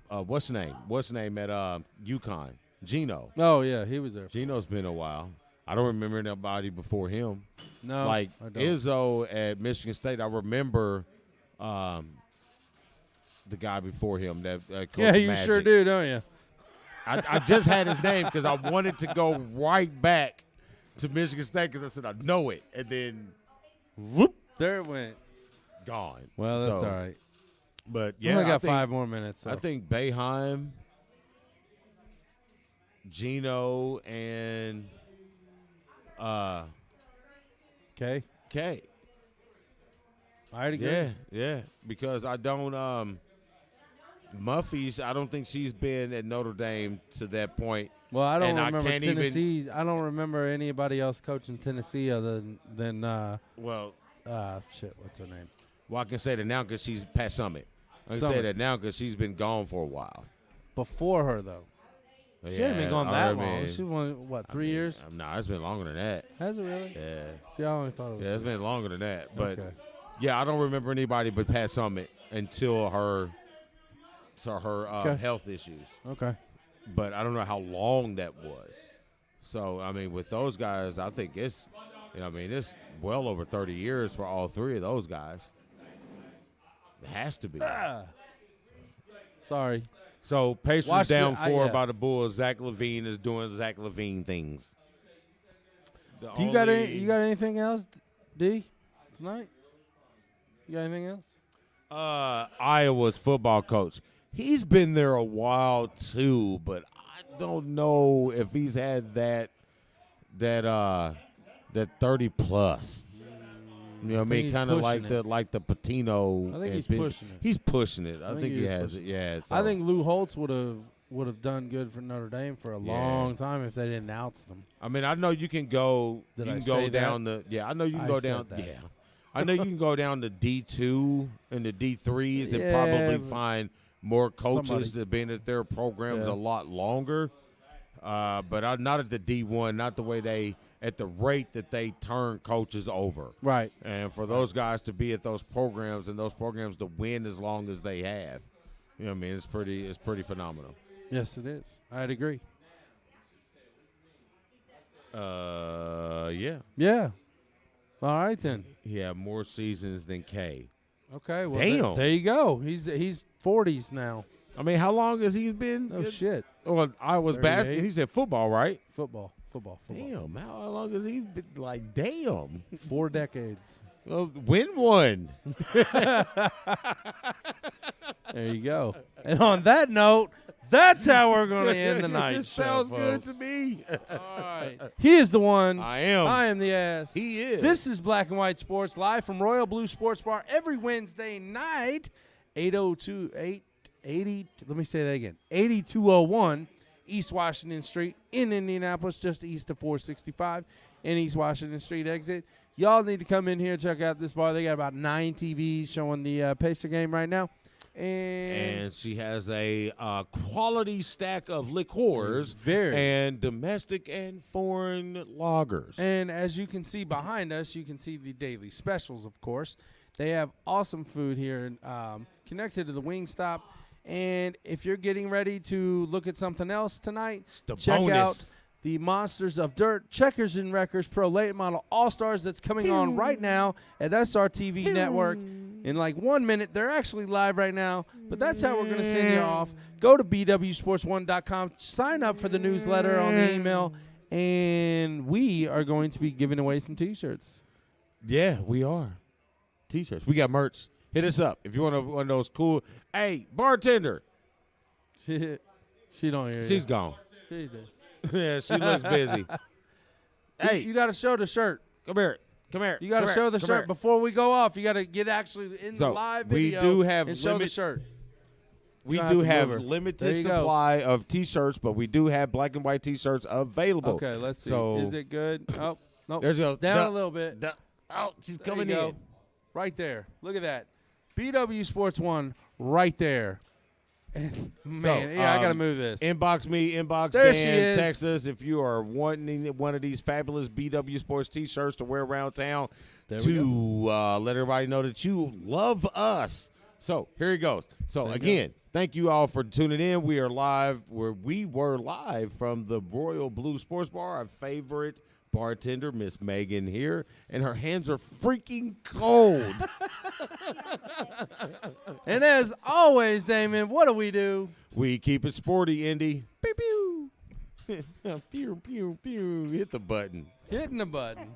What's the name? What's the name at UConn? Gino. Oh, yeah, he was there. Gino's been a while. I don't remember nobody before him. No, like I don't. Izzo at Michigan State. I remember the guy before him that coached Yeah, you Magic. sure do, don't you? I just had his name because I wanted to go right back to Michigan State because I said I know it, and then whoop, there it went. Gone. Well, that's all right. But yeah, we only got I think, 5 more minutes. So. I think Boeheim, Gino, and K. I'd agree. Yeah. Because I don't Muffy's. I don't think she's been at Notre Dame to that point. Well, I don't and remember I can't Tennessee's. I don't remember anybody else coaching Tennessee other than shit. What's her name? Well, I can say that now because she's Pat Summit. I can say that now because she's been gone for a while. Before her though. She hadn't been gone that long. She won, 3 years? Nah, it's been longer than that. Has it really? Yeah. See, I only thought it was. Yeah, it's been longer than that. But, okay. Yeah, I don't remember anybody but Pat Summit until her health issues. Okay. But I don't know how long that was. So, I mean, with those guys, I think it's well over 30 years for all 3 of those guys. It has to be. Sorry. So, Pacers down 4 yeah. by the Bulls. Zach LaVine is doing Zach LaVine things. You got anything else, D, tonight? You got anything else? Iowa's football coach. He's been there a while too, but I don't know if he's had that 30 plus. You know what I mean? Kind of like the Patino. I think he's pushing it. He's pushing it. I think he has it. Yeah. So. I think Lou Holtz would have done good for Notre Dame for a long time if they didn't ounce them. I mean, I know you can go. I know you can go down. Yeah. I know you can go down to D2 and the D3s and probably find more coaches that have been at their programs a lot longer. But not at the D1, not the way at the rate that they turn coaches over. Right. And for those guys to be at those programs and those programs to win as long as they have, you know what I mean? It's pretty phenomenal. Yes, it is. I'd agree. Yeah. Yeah. All right, then. He had more seasons than K. Okay, well, Damn. there you go. He's 40s now. I mean, how long has he been? Oh, shit. Well, I was 38. basketball. He said football, right? Football. Damn, how long has he been? Like, damn. 4 decades. Well, win one. There you go. And on that note, that's how we're going to end the night This show, sounds good folks. to me. All right. He is the one. I am. I am the ass. He is. This is Black and White Sports live from Royal Blue Sports Bar every Wednesday night, 8201 East Washington Street in Indianapolis, just east of 465 in East Washington Street exit. Y'all need to come in here and check out this bar. They got about 9 TVs showing the Pacer game right now. And she has a quality stack of liqueurs and domestic and foreign lagers. And as you can see behind us, you can see the daily specials, of course. They have awesome food here connected to the Wingstop. And if you're getting ready to look at something else tonight, check out the Monsters of Dirt Checkers and Wreckers Pro Late Model All-Stars that's coming on right now at SRTV Network. In like 1 minute, they're actually live right now, but that's how we're going to send you off. Go to BWSPORTS1.com, sign up for the newsletter on the email, and we are going to be giving away some T-shirts. Yeah, we are. T-shirts. We got merch. Hit us up if you want one of those cool. Hey, bartender. She don't hear you. She's gone. She's dead. Yeah, she looks busy. Hey, you got to show the shirt. Come here. You got to show the shirt before we go off. You got to get actually in the live video. We do have and show the shirt. We do have limited supply of T-shirts, but we do have black and white T-shirts available. Okay, let's see. So is it good? Oh, no. There's a down a little bit. Oh, she's coming in. Right there. Look at that. BW Sports 1 right there. And man, I got to move this. Inbox me, inbox there Dan, she is. text us if you are wanting one of these fabulous BW Sports T-shirts to wear around town to let everybody know that you love us. So here he goes. So again, thank you all for tuning in. We are live we were live from the Royal Blue Sports Bar, our favorite bartender, Miss Megan here, and her hands are freaking cold. And as always, Damon, what do? We keep it sporty, Indy. Pew, pew. Pew, pew, pew. Hit the button. Hitting the button.